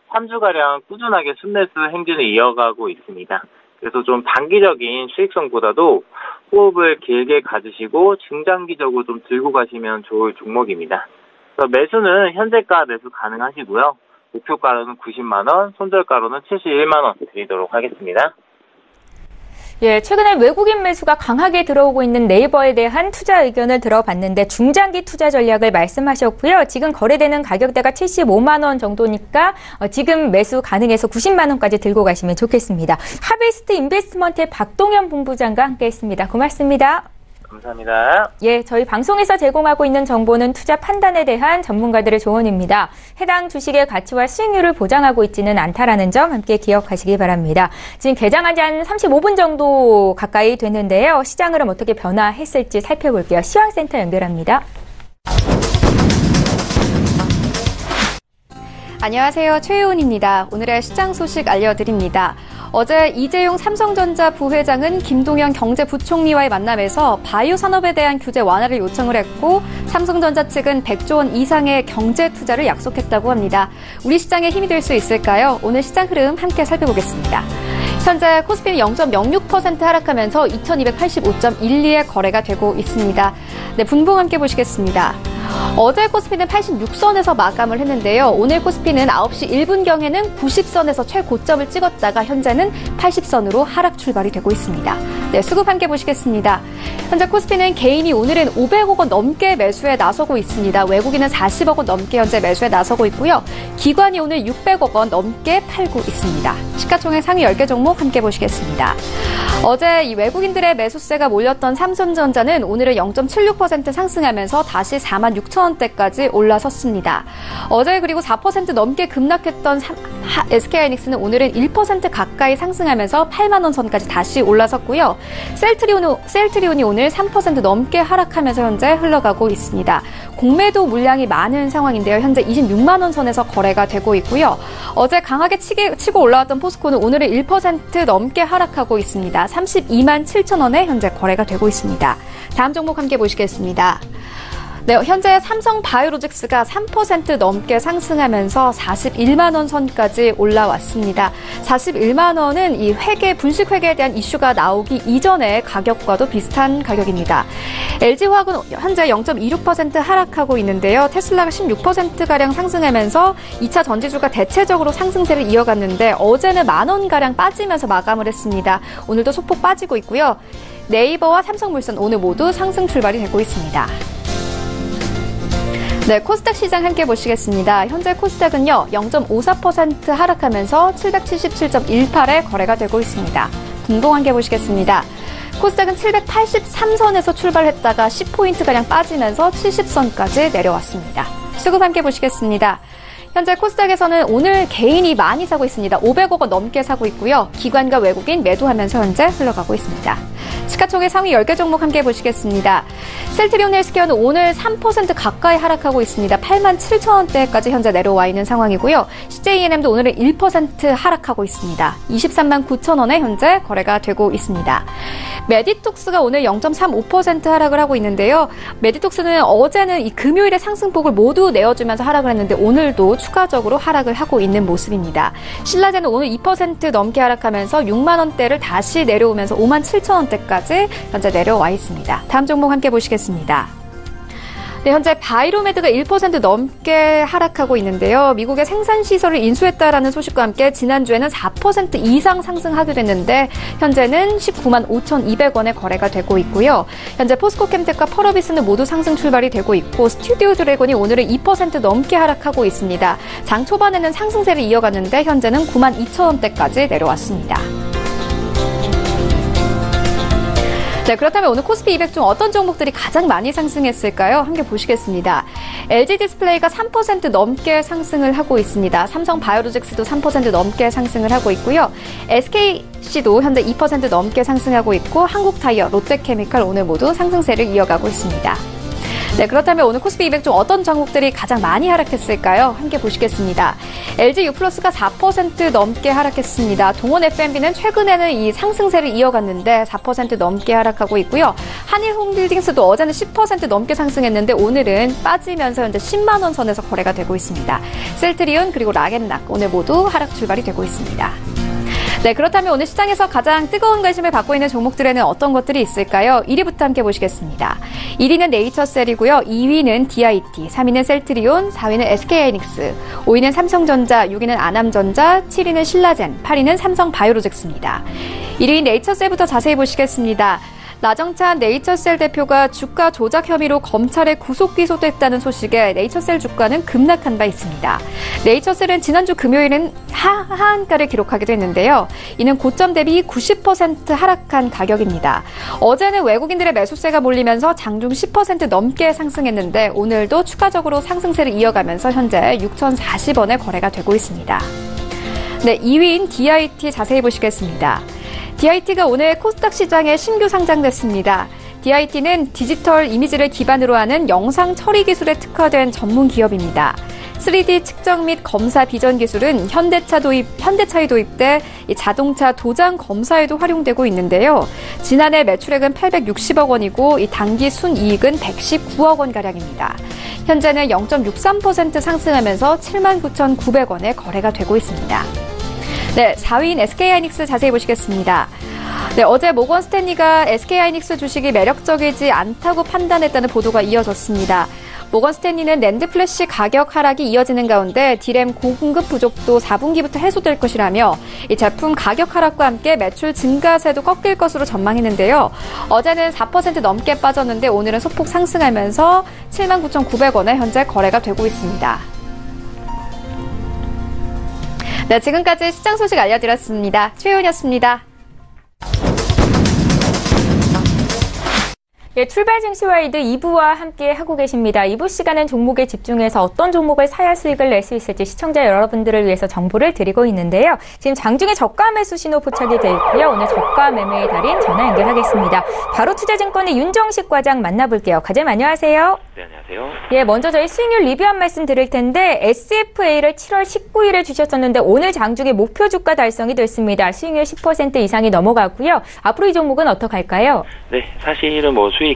3주가량 꾸준하게 순매수 행진을 이어가고 있습니다. 그래서 좀 단기적인 수익성보다도 호흡을 길게 가지시고 중장기적으로 좀 들고 가시면 좋을 종목입니다. 그래서 매수는 현재가 매수 가능하시고요. 목표가로는 90만원, 손절가로는 71만원 드리도록 하겠습니다. 예, 최근에 외국인 매수가 강하게 들어오고 있는 네이버에 대한 투자 의견을 들어봤는데, 중장기 투자 전략을 말씀하셨고요. 지금 거래되는 가격대가 75만 원 정도니까 지금 매수 가능해서 90만 원까지 들고 가시면 좋겠습니다. 하베스트 인베스트먼트의 박동현 본부장과 함께했습니다. 고맙습니다. 감사합니다. 예, 저희 방송에서 제공하고 있는 정보는 투자 판단에 대한 전문가들의 조언입니다. 해당 주식의 가치와 수익률을 보장하고 있지는 않다라는 점 함께 기억하시기 바랍니다. 지금 개장한 지 한 35분 정도 가까이 됐는데요. 시장 흐름 어떻게 변화했을지 살펴볼게요. 시황센터 연결합니다. 안녕하세요. 최혜원입니다. 오늘의 시장 소식 알려드립니다. 어제 이재용 삼성전자 부회장은 김동연 경제부총리와의 만남에서 바이오 산업에 대한 규제 완화를 요청을 했고, 삼성전자 측은 100조 원 이상의 경제 투자를 약속했다고 합니다. 우리 시장에 힘이 될 수 있을까요? 오늘 시장 흐름 함께 살펴보겠습니다. 현재 코스피는 0.06% 하락하면서 2285.12에 거래가 되고 있습니다. 네, 분봉 함께 보시겠습니다. 어제 코스피는 86선에서 마감을 했는데요. 오늘 코스피는 9시 1분경에는 90선에서 최고점을 찍었다가 현재는 80선으로 하락 출발이 되고 있습니다. 네, 수급 함께 보시겠습니다. 현재 코스피는 개인이 오늘은 500억 원 넘게 매수에 나서고 있습니다. 외국인은 40억 원 넘게 현재 매수에 나서고 있고요. 기관이 오늘 600억 원 넘게 팔고 있습니다. 시가총액 상위 10개 종목 함께 보시겠습니다. 어제 이 외국인들의 매수세가 몰렸던 삼성전자는 오늘은 0.76% 상승하면서 다시 46,000원대까지 올라섰습니다. 어제 그리고 4% 넘게 급락했던 SK하이닉스는 오늘은 1% 가까이 상승하면서 8만 원 선까지 다시 올라섰고요. 셀트리온이 오늘 3% 넘게 하락하면서 현재 흘러가고 있습니다. 공매도 물량이 많은 상황인데요. 현재 26만 원 선에서 거래가 되고 있고요. 어제 강하게 치고 올라왔던 포스코는 오늘은 1% 넘게 하락하고 있습니다. 32만 7천 원에 현재 거래가 되고 있습니다. 다음 종목 함께 보시겠습니다. 네, 현재 삼성바이오로직스가 3% 넘게 상승하면서 41만 원 선까지 올라왔습니다. 41만 원은 이 분식 회계에 대한 이슈가 나오기 이전의 가격과도 비슷한 가격입니다. LG화학은 현재 0.26% 하락하고 있는데요. 테슬라가 16%가량 상승하면서 2차 전지주가 대체적으로 상승세를 이어갔는데 어제는 만 원가량 빠지면서 마감을 했습니다. 오늘도 소폭 빠지고 있고요. 네이버와 삼성물산 오늘 모두 상승 출발이 되고 있습니다. 네, 코스닥 시장 함께 보시겠습니다. 현재 코스닥은요, 0.54% 하락하면서 777.18에 거래가 되고 있습니다. 분봉 함께 보시겠습니다. 코스닥은 783선에서 출발했다가 10포인트가량 빠지면서 70선까지 내려왔습니다. 수급 함께 보시겠습니다. 현재 코스닥에서는 오늘 개인이 많이 사고 있습니다. 500억 원 넘게 사고 있고요. 기관과 외국인 매도하면서 현재 흘러가고 있습니다. 시가총액 상위 10개 종목 함께 보시겠습니다. 셀트리온 헬스케어는 오늘 3% 가까이 하락하고 있습니다. 87,000원대까지 현재 내려와 있는 상황이고요. CJENM도 오늘은 1% 하락하고 있습니다. 239,000원에 현재 거래가 되고 있습니다. 메디톡스가 오늘 0.35% 하락을 하고 있는데요. 메디톡스는 어제는 이 금요일에 상승폭을 모두 내어주면서 하락을 했는데 오늘도 추가적으로 하락을 하고 있는 모습입니다. 신라제는 오늘 2% 넘게 하락하면서 6만 원대를 다시 내려오면서 57,000원대까지 현재 내려와 있습니다. 다음 종목 함께 보시겠습니다. 네, 현재 바이로메드가 1% 넘게 하락하고 있는데요. 미국의 생산시설을 인수했다라는 소식과 함께 지난주에는 4% 이상 상승하게 됐는데 현재는 19만 5,200원에 거래가 되고 있고요. 현재 포스코캠텍과 펄어비스는 모두 상승 출발이 되고 있고 스튜디오 드래곤이 오늘은 2% 넘게 하락하고 있습니다. 장 초반에는 상승세를 이어갔는데 현재는 9만 2,000원대까지 내려왔습니다. 네, 그렇다면 오늘 코스피 200 중 어떤 종목들이 가장 많이 상승했을까요? 함께 보시겠습니다. LG디스플레이가 3% 넘게 상승을 하고 있습니다. 삼성바이오로직스도 3% 넘게 상승을 하고 있고요. SKC도 현재 2% 넘게 상승하고 있고 한국타이어, 롯데케미칼 오늘 모두 상승세를 이어가고 있습니다. 네, 그렇다면 오늘 코스피 200 중 어떤 종목들이 가장 많이 하락했을까요? 함께 보시겠습니다. LG U+가 4% 넘게 하락했습니다. 동원 F&B는 최근에는 이 상승세를 이어갔는데 4% 넘게 하락하고 있고요. 한일홈빌딩스도 어제는 10% 넘게 상승했는데 오늘은 빠지면서 현재 10만 원 선에서 거래가 되고 있습니다. 셀트리온 그리고 락앤락 오늘 모두 하락 출발이 되고 있습니다. 네, 그렇다면 오늘 시장에서 가장 뜨거운 관심을 받고 있는 종목들에는 어떤 것들이 있을까요? 1위부터 함께 보시겠습니다. 1위는 네이처셀이고요. 2위는 DIT, 3위는 셀트리온, 4위는 SK하이닉스, 5위는 삼성전자, 6위는 아남전자, 7위는 신라젠, 8위는 삼성바이오로직스입니다. 1위인 네이처셀부터 자세히 보시겠습니다. 나정찬 네이처셀 대표가 주가 조작 혐의로 검찰에 구속 기소됐다는 소식에 네이처셀 주가는 급락한 바 있습니다. 네이처셀은 지난주 금요일은 하한가를 기록하기도 했는데요. 이는 고점 대비 90% 하락한 가격입니다. 어제는 외국인들의 매수세가 몰리면서 장중 10% 넘게 상승했는데 오늘도 추가적으로 상승세를 이어가면서 현재 6,040원에 거래가 되고 있습니다. 네, 2위인 DIT 자세히 보시겠습니다. DIT가 오늘 코스닥 시장에 신규 상장됐습니다. DIT는 디지털 이미지를 기반으로 하는 영상 처리 기술에 특화된 전문 기업입니다. 3D 측정 및 검사 비전 기술은 현대차에 도입돼 자동차 도장 검사에도 활용되고 있는데요. 지난해 매출액은 860억 원이고 이 당기 순이익은 119억 원 가량입니다. 현재는 0.63% 상승하면서 79,900원에 거래가 되고 있습니다. 네, 4위인 SK하이닉스 자세히 보시겠습니다. 네, 어제 모건 스탠리가 SK하이닉스 주식이 매력적이지 않다고 판단했다는 보도가 이어졌습니다. 모건 스탠리는 낸드 플래시 가격 하락이 이어지는 가운데 디램 공급 부족도 4분기부터 해소될 것이라며 이 제품 가격 하락과 함께 매출 증가세도 꺾일 것으로 전망했는데요. 어제는 4% 넘게 빠졌는데 오늘은 소폭 상승하면서 79,900원에 현재 거래가 되고 있습니다. 네, 지금까지 시장 소식 알려드렸습니다. 최윤이었습니다. 예, 출발 증시와이드 2부와 함께 하고 계십니다. 2부 시간은 종목에 집중해서 어떤 종목을 사야 수익을 낼 수 있을지 시청자 여러분들을 위해서 정보를 드리고 있는데요. 지금 장중에 저가 매수 신호 포착이 되어 있고요. 오늘 저가 매매의 달인 전화 연결하겠습니다. 바로 투자증권의 윤정식 과장 만나볼게요. 과장님 안녕하세요. 네, 안녕하세요. 예, 먼저 저희 수익률 리뷰 한 말씀 드릴 텐데 SFA를 7월 19일에 주셨었는데 오늘 장중에 목표 주가 달성이 됐습니다. 수익률 10% 이상이 넘어가고요. 앞으로 이 종목은 어떻게 할까요? 네, 사실은 수익이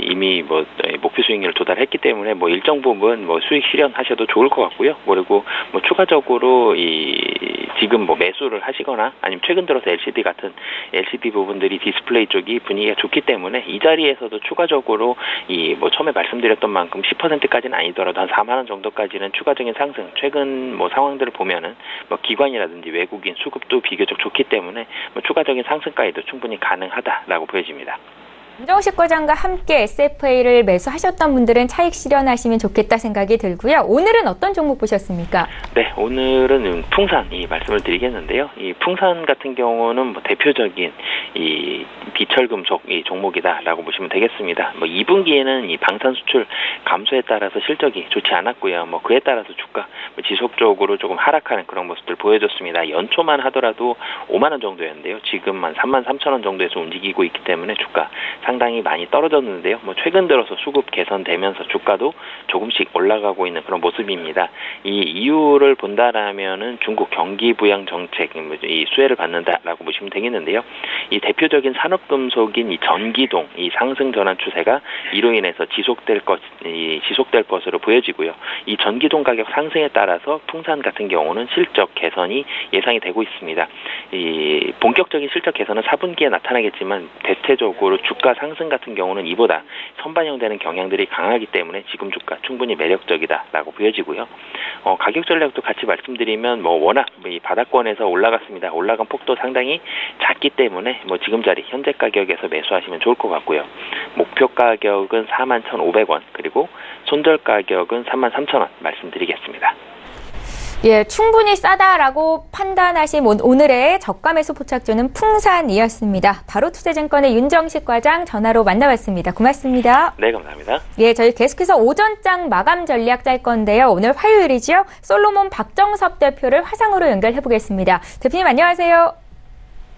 이미 목표 수익률을 도달했기 때문에 일정 부분 수익 실현하셔도 좋을 것 같고요. 그리고 추가적으로 지금 매수를 하시거나 아니면 최근 들어서 LCD 같은 LCD 부분들이 디스플레이 쪽이 분위기가 좋기 때문에 이 자리에서도 추가적으로 처음에 말씀드렸던 만큼 10%까지는 아니더라도 한 4만 원 정도까지는 추가적인 상승. 최근 상황들을 보면은 기관이라든지 외국인 수급도 비교적 좋기 때문에 추가적인 상승까지도 충분히 가능하다라고 보여집니다. 윤정식 과장과 함께 SFA를 매수하셨던 분들은 차익 실현하시면 좋겠다 생각이 들고요. 오늘은 어떤 종목 보셨습니까? 네, 오늘은 풍산 이 말씀을 드리겠는데요. 이 풍산 같은 경우는 뭐 대표적인 이 비철금속 이 종목이다라고 보시면 되겠습니다. 뭐 2분기에는 이 방산 수출 감소에 따라서 실적이 좋지 않았고요. 뭐 그에 따라서 주가 지속적으로 조금 하락하는 그런 모습들 보여줬습니다. 연초만 하더라도 5만 원 정도였는데요. 지금만 33,000원 정도에서 움직이고 있기 때문에 주가 상당히 많이 떨어졌는데요. 뭐 최근 들어서 수급 개선되면서 주가도 조금씩 올라가고 있는 그런 모습입니다. 이 이유를 본다라면은 중국 경기 부양 정책, 이 수혜를 받는다라고 보시면 되겠는데요. 이 대표적인 산업금속인 이 전기동, 이 상승 전환 추세가 이로 인해서 지속될 것으로 보여지고요. 이 전기동 가격 상승에 따라서 풍산 같은 경우는 실적 개선이 예상이 되고 있습니다. 이 본격적인 실적 개선은 4분기에 나타나겠지만 대체적으로 주가 상승 같은 경우는 이보다 선반영되는 경향들이 강하기 때문에 지금 주가 충분히 매력적이다라고 보여지고요. 가격 전략도 같이 말씀드리면 뭐 워낙 이 바닥권에서 올라갔습니다. 올라간 폭도 상당히 작기 때문에 뭐 지금 자리 현재 가격에서 매수하시면 좋을 것 같고요. 목표 가격은 41,500원 그리고 손절 가격은 33,000원 말씀드리겠습니다. 예, 충분히 싸다라고 판단하신 오늘의 저가 매수 포착주는 풍산이었습니다. 바로투자증권의 윤정식 과장 전화로 만나봤습니다. 고맙습니다. 네, 감사합니다. 예, 저희 계속해서 오전장 마감 전략 짤 건데요. 오늘 화요일이죠. 솔로몬 박정섭 대표를 화상으로 연결해 보겠습니다. 대표님 안녕하세요.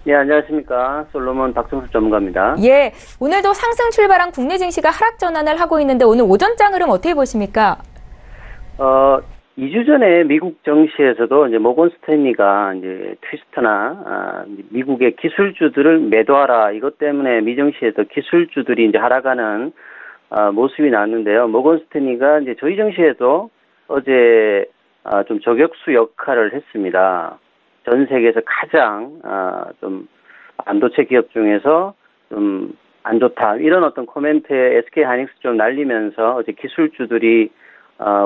네, 안녕하십니까. 솔로몬 박정섭 전문가입니다. 예, 오늘도 상승 출발한 국내 증시가 하락 전환을 하고 있는데 오늘 오전장 흐름 어떻게 보십니까? 2주 전에 미국 증시에서도 이제 모건 스탠리가 이제 트위스터나 미국의 기술주들을 매도하라 이것 때문에 미 증시에서 기술주들이 이제 하락하는 모습이 나왔는데요. 모건 스탠리가 이제 저희 증시에도 어제 좀 저격수 역할을 했습니다. 전 세계에서 가장 좀 반도체 기업 중에서 좀 안 좋다 이런 어떤 코멘트에 SK 하이닉스 좀 날리면서 어제 기술주들이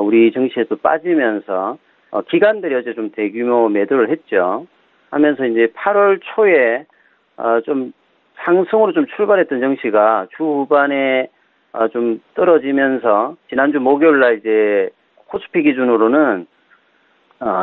우리 증시에도 빠지면서 기관들이 어제 좀 대규모 매도를 했죠. 하면서 이제 8월 초에 좀 상승으로 좀 출발했던 증시가 주 후반에 좀 떨어지면서 지난주 목요일 날 이제 코스피 기준으로는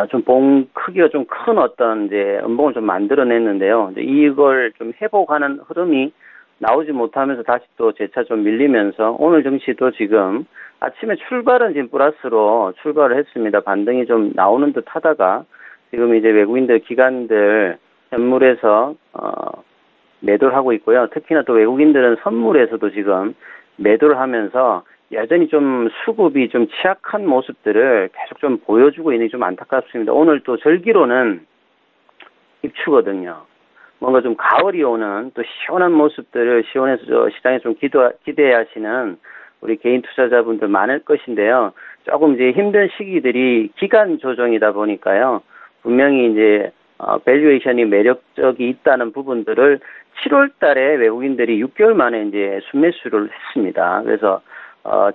좀 봉 크기가 좀 큰 어떤 이제 음봉을 좀 만들어냈는데요. 이제 이걸 좀 회복하는 흐름이 나오지 못하면서 다시 또 재차 좀 밀리면서 오늘 증시도 지금 아침에 출발은 지금 플러스로 출발을 했습니다. 반등이 좀 나오는 듯 하다가 지금 이제 외국인들 기관들 현물에서 매도를 하고 있고요. 특히나 또 외국인들은 선물에서도 지금 매도를 하면서 여전히 좀 수급이 좀 취약한 모습들을 계속 좀 보여주고 있는 게 좀 안타깝습니다. 오늘 또 절기로는 입추거든요. 뭔가 좀 가을이 오는 또 시원한 모습들을 시원해서 시장에 좀 기대하시는 우리 개인 투자자분들 많을 것인데요. 조금 이제 힘든 시기들이 기간 조정이다 보니까요. 분명히 이제 밸류에이션이 매력적이 있다는 부분들을 7월 달에 외국인들이 6개월 만에 이제 순매수를 했습니다. 그래서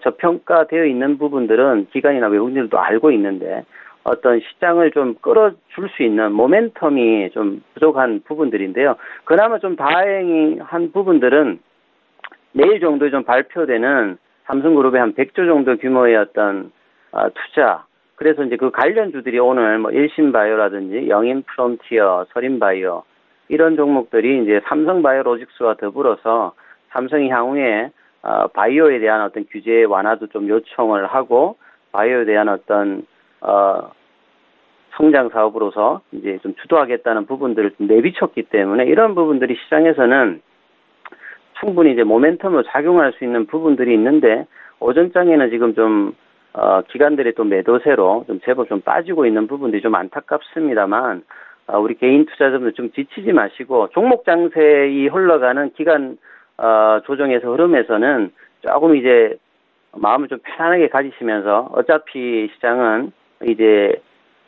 저평가되어 있는 부분들은 기관이나 외국인들도 알고 있는데 어떤 시장을 좀 끌어줄 수 있는 모멘텀이 좀 부족한 부분들인데요. 그나마 좀 다행한 부분들은 내일 정도에 좀 발표되는 삼성그룹의 한 100조 정도 규모의 어떤 투자. 그래서 이제 그 관련주들이 오늘 뭐 일신바이오라든지 영인프론티어, 서린바이오 이런 종목들이 이제 삼성바이오로직스와 더불어서 삼성이 향후에 바이오에 대한 어떤 규제 완화도 좀 요청을 하고 바이오에 대한 어떤 성장 사업으로서 이제 좀 주도하겠다는 부분들을 좀 내비쳤기 때문에 이런 부분들이 시장에서는 충분히 이제 모멘텀으로 작용할 수 있는 부분들이 있는데 오전장에는 지금 좀 기관들의 또 매도세로 좀 제법 좀 빠지고 있는 부분들이 좀 안타깝습니다만 우리 개인 투자자분들 좀 지치지 마시고 종목 장세이 흘러가는 기간 조정에서 흐름에서는 조금 이제 마음을 좀 편안하게 가지시면서 어차피 시장은 이제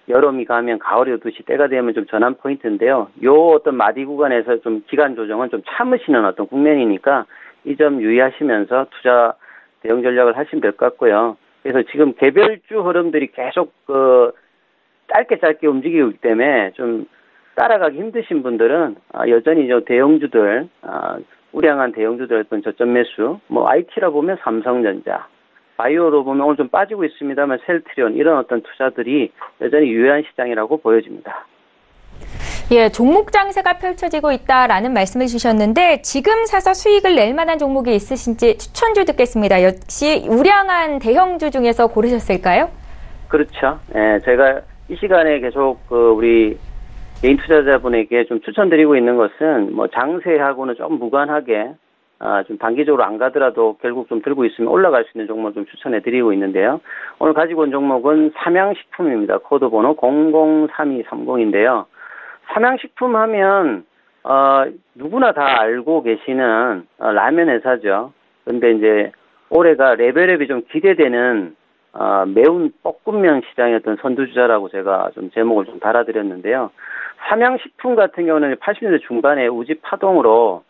여름이 가면 가을이 오듯이 때가 되면 좀 전환 포인트인데요. 요 어떤 마디 구간에서 좀 기간 조정은 좀 참으시는 어떤 국면이니까 이 점 유의하시면서 투자 대응 전략을 하시면 될 것 같고요. 그래서 지금 개별주 흐름들이 계속 짧게 움직이고 있기 때문에 좀 따라가기 힘드신 분들은 여전히 저 대형주들 우량한 대형주들의 어떤 저점 매수, 뭐 IT라 보면 삼성전자, 바이오로 보면 오늘 좀 빠지고 있습니다만 셀트리온 이런 어떤 투자들이 여전히 유효한 시장이라고 보여집니다. 예, 종목 장세가 펼쳐지고 있다라는 말씀을 주셨는데 지금 사서 수익을 낼 만한 종목이 있으신지 추천주 듣겠습니다. 역시 우량한 대형주 중에서 고르셨을까요? 그렇죠. 예, 제가 이 시간에 계속 우리 개인 투자자분에게 좀 추천드리고 있는 것은 뭐 장세하고는 좀 무관하게 좀 단기적으로 안 가더라도 결국 좀 들고 있으면 올라갈 수 있는 종목 좀 추천해 드리고 있는데요. 오늘 가지고 온 종목은 삼양식품입니다. 코드 번호 003230인데요. 삼양식품 하면 누구나 다 알고 계시는 라면 회사죠. 근데 이제 올해가 레벨업이 좀 기대되는 매운 볶음면 시장의 어떤 선두주자라고 제가 좀 제목을 좀 달아드렸는데요. 삼양식품 같은 경우는 80년대 중반에 우지 파동으로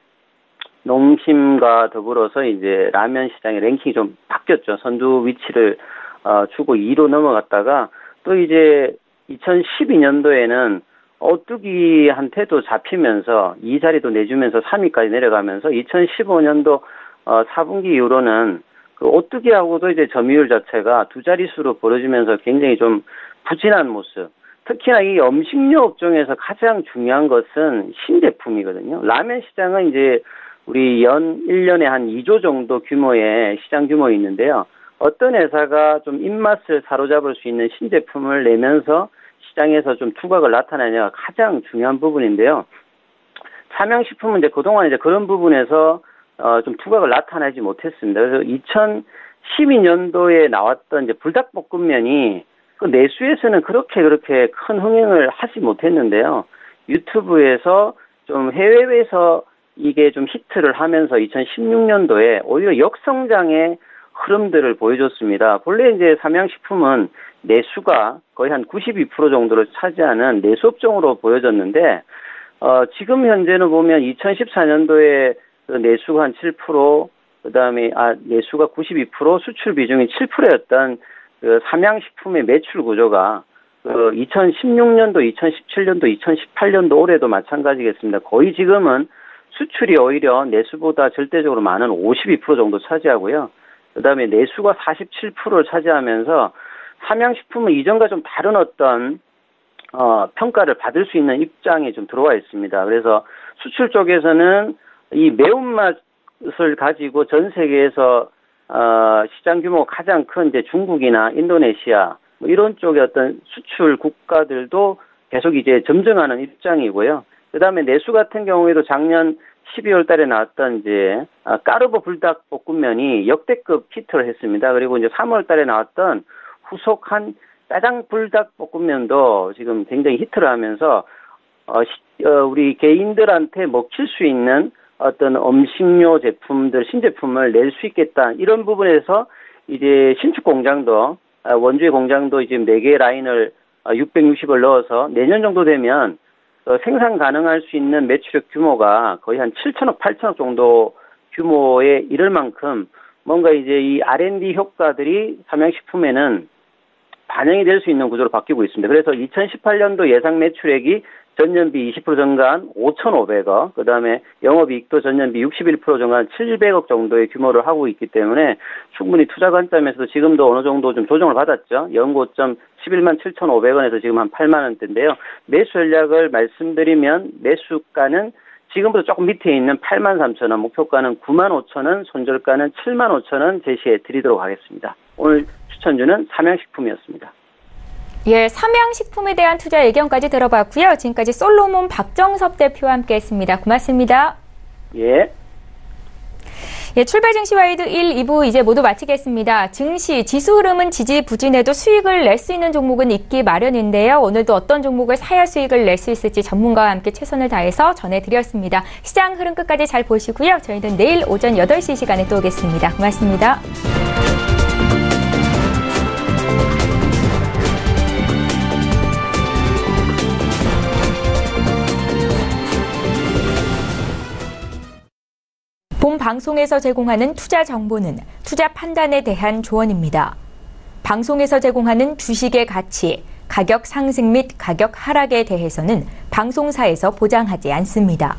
농심과 더불어서 이제 라면 시장의 랭킹이 좀 바뀌었죠. 선두 위치를 주고 2로 넘어갔다가 또 이제 2012년도에는 오뚜기한테도 잡히면서 2자리도 내주면서 3위까지 내려가면서 2015년도 4분기 이후로는 그 오뚜기하고도 이제 점유율 자체가 두 자릿수로 벌어지면서 굉장히 좀 부진한 모습. 특히나 이 음식료 업종에서 가장 중요한 것은 신제품이거든요. 라면 시장은 이제 우리 1년에 한 2조 정도 규모의 시장 규모 있는데요. 어떤 회사가 좀 입맛을 사로잡을 수 있는 신제품을 내면서 시장에서 좀 투각을 나타내냐가 가장 중요한 부분인데요. 삼양식품은 이제 그동안 이제 그런 부분에서 좀 투각을 나타내지 못했습니다. 그래서 2012년도에 나왔던 이제 불닭볶음면이 그 내수에서는 그렇게 큰 흥행을 하지 못했는데요. 유튜브에서 좀 해외에서 이게 좀 히트를 하면서 2016년도에 오히려 역성장의 흐름들을 보여줬습니다. 본래 이제 삼양식품은 내수가 거의 한 92% 정도를 차지하는 내수업종으로 보여졌는데, 지금 현재는 보면 2014년도에 내수가 한 7%, 그 다음에, 내수가 92%, 수출 비중이 7%였던 그 삼양식품의 매출 구조가 2016년도, 2017년도, 2018년도 올해도 마찬가지겠습니다. 거의 지금은 수출이 오히려 내수보다 절대적으로 많은 52% 정도 차지하고요. 그 다음에 내수가 47%를 차지하면서 삼양식품은 이전과 좀 다른 어떤 평가를 받을 수 있는 입장에 좀 들어와 있습니다. 그래서 수출 쪽에서는 이 매운맛을 가지고 전 세계에서 시장 규모가 가장 큰 이제 중국이나 인도네시아 뭐 이런 쪽의 어떤 수출 국가들도 계속 이제 점증하는 입장이고요. 그 다음에 내수 같은 경우에도 작년 12월 달에 나왔던 이제 까르보 불닭볶음면이 역대급 히트를 했습니다. 그리고 이제 3월 달에 나왔던 후속한 짜장 불닭볶음면도 지금 굉장히 히트를 하면서 우리 개인들한테 먹힐 수 있는 어떤 음식료 제품들, 신제품을 낼 수 있겠다. 이런 부분에서 이제 신축 공장도 원주의 공장도 지금 4개 라인을 660을 넣어서 내년 정도 되면 생산 가능할 수 있는 매출액 규모가 거의 한 7천억, 8천억 정도 규모에 이를 만큼 뭔가 이제 이 R&D 효과들이 삼양식품에는 반영이 될 수 있는 구조로 바뀌고 있습니다. 그래서 2018년도 예상 매출액이 전년비 20% 증가한 5,500억, 그 다음에 영업이익도 전년비 61% 증가한 700억 정도의 규모를 하고 있기 때문에 충분히 투자 관점에서도 지금도 어느 정도 좀 조정을 받았죠. 연고점 11만 7,500원에서 지금 한 8만 원대인데요. 매수 전략을 말씀드리면 매수가는 지금부터 조금 밑에 있는 8만 3천 원, 목표가는 9만 5천 원, 손절가는 7만 5천 원 제시해 드리도록 하겠습니다. 오늘 추천주는 삼양식품이었습니다. 예, 삼양식품에 대한 투자 의견까지 들어봤고요. 지금까지 솔로몬 박정섭 대표와 함께했습니다. 고맙습니다. 예. 예, 출발 증시와이드 1, 2부 이제 모두 마치겠습니다. 증시, 지수 흐름은 지지부진해도 수익을 낼 수 있는 종목은 있기 마련인데요. 오늘도 어떤 종목을 사야 수익을 낼 수 있을지 전문가와 함께 최선을 다해서 전해드렸습니다. 시장 흐름 끝까지 잘 보시고요. 저희는 내일 오전 8시 시간에 또 오겠습니다. 고맙습니다. 본 방송에서 제공하는 투자 정보는 투자 판단에 대한 조언입니다. 방송에서 제공하는 주식의 가치, 가격 상승 및 가격 하락에 대해서는 방송사에서 보장하지 않습니다.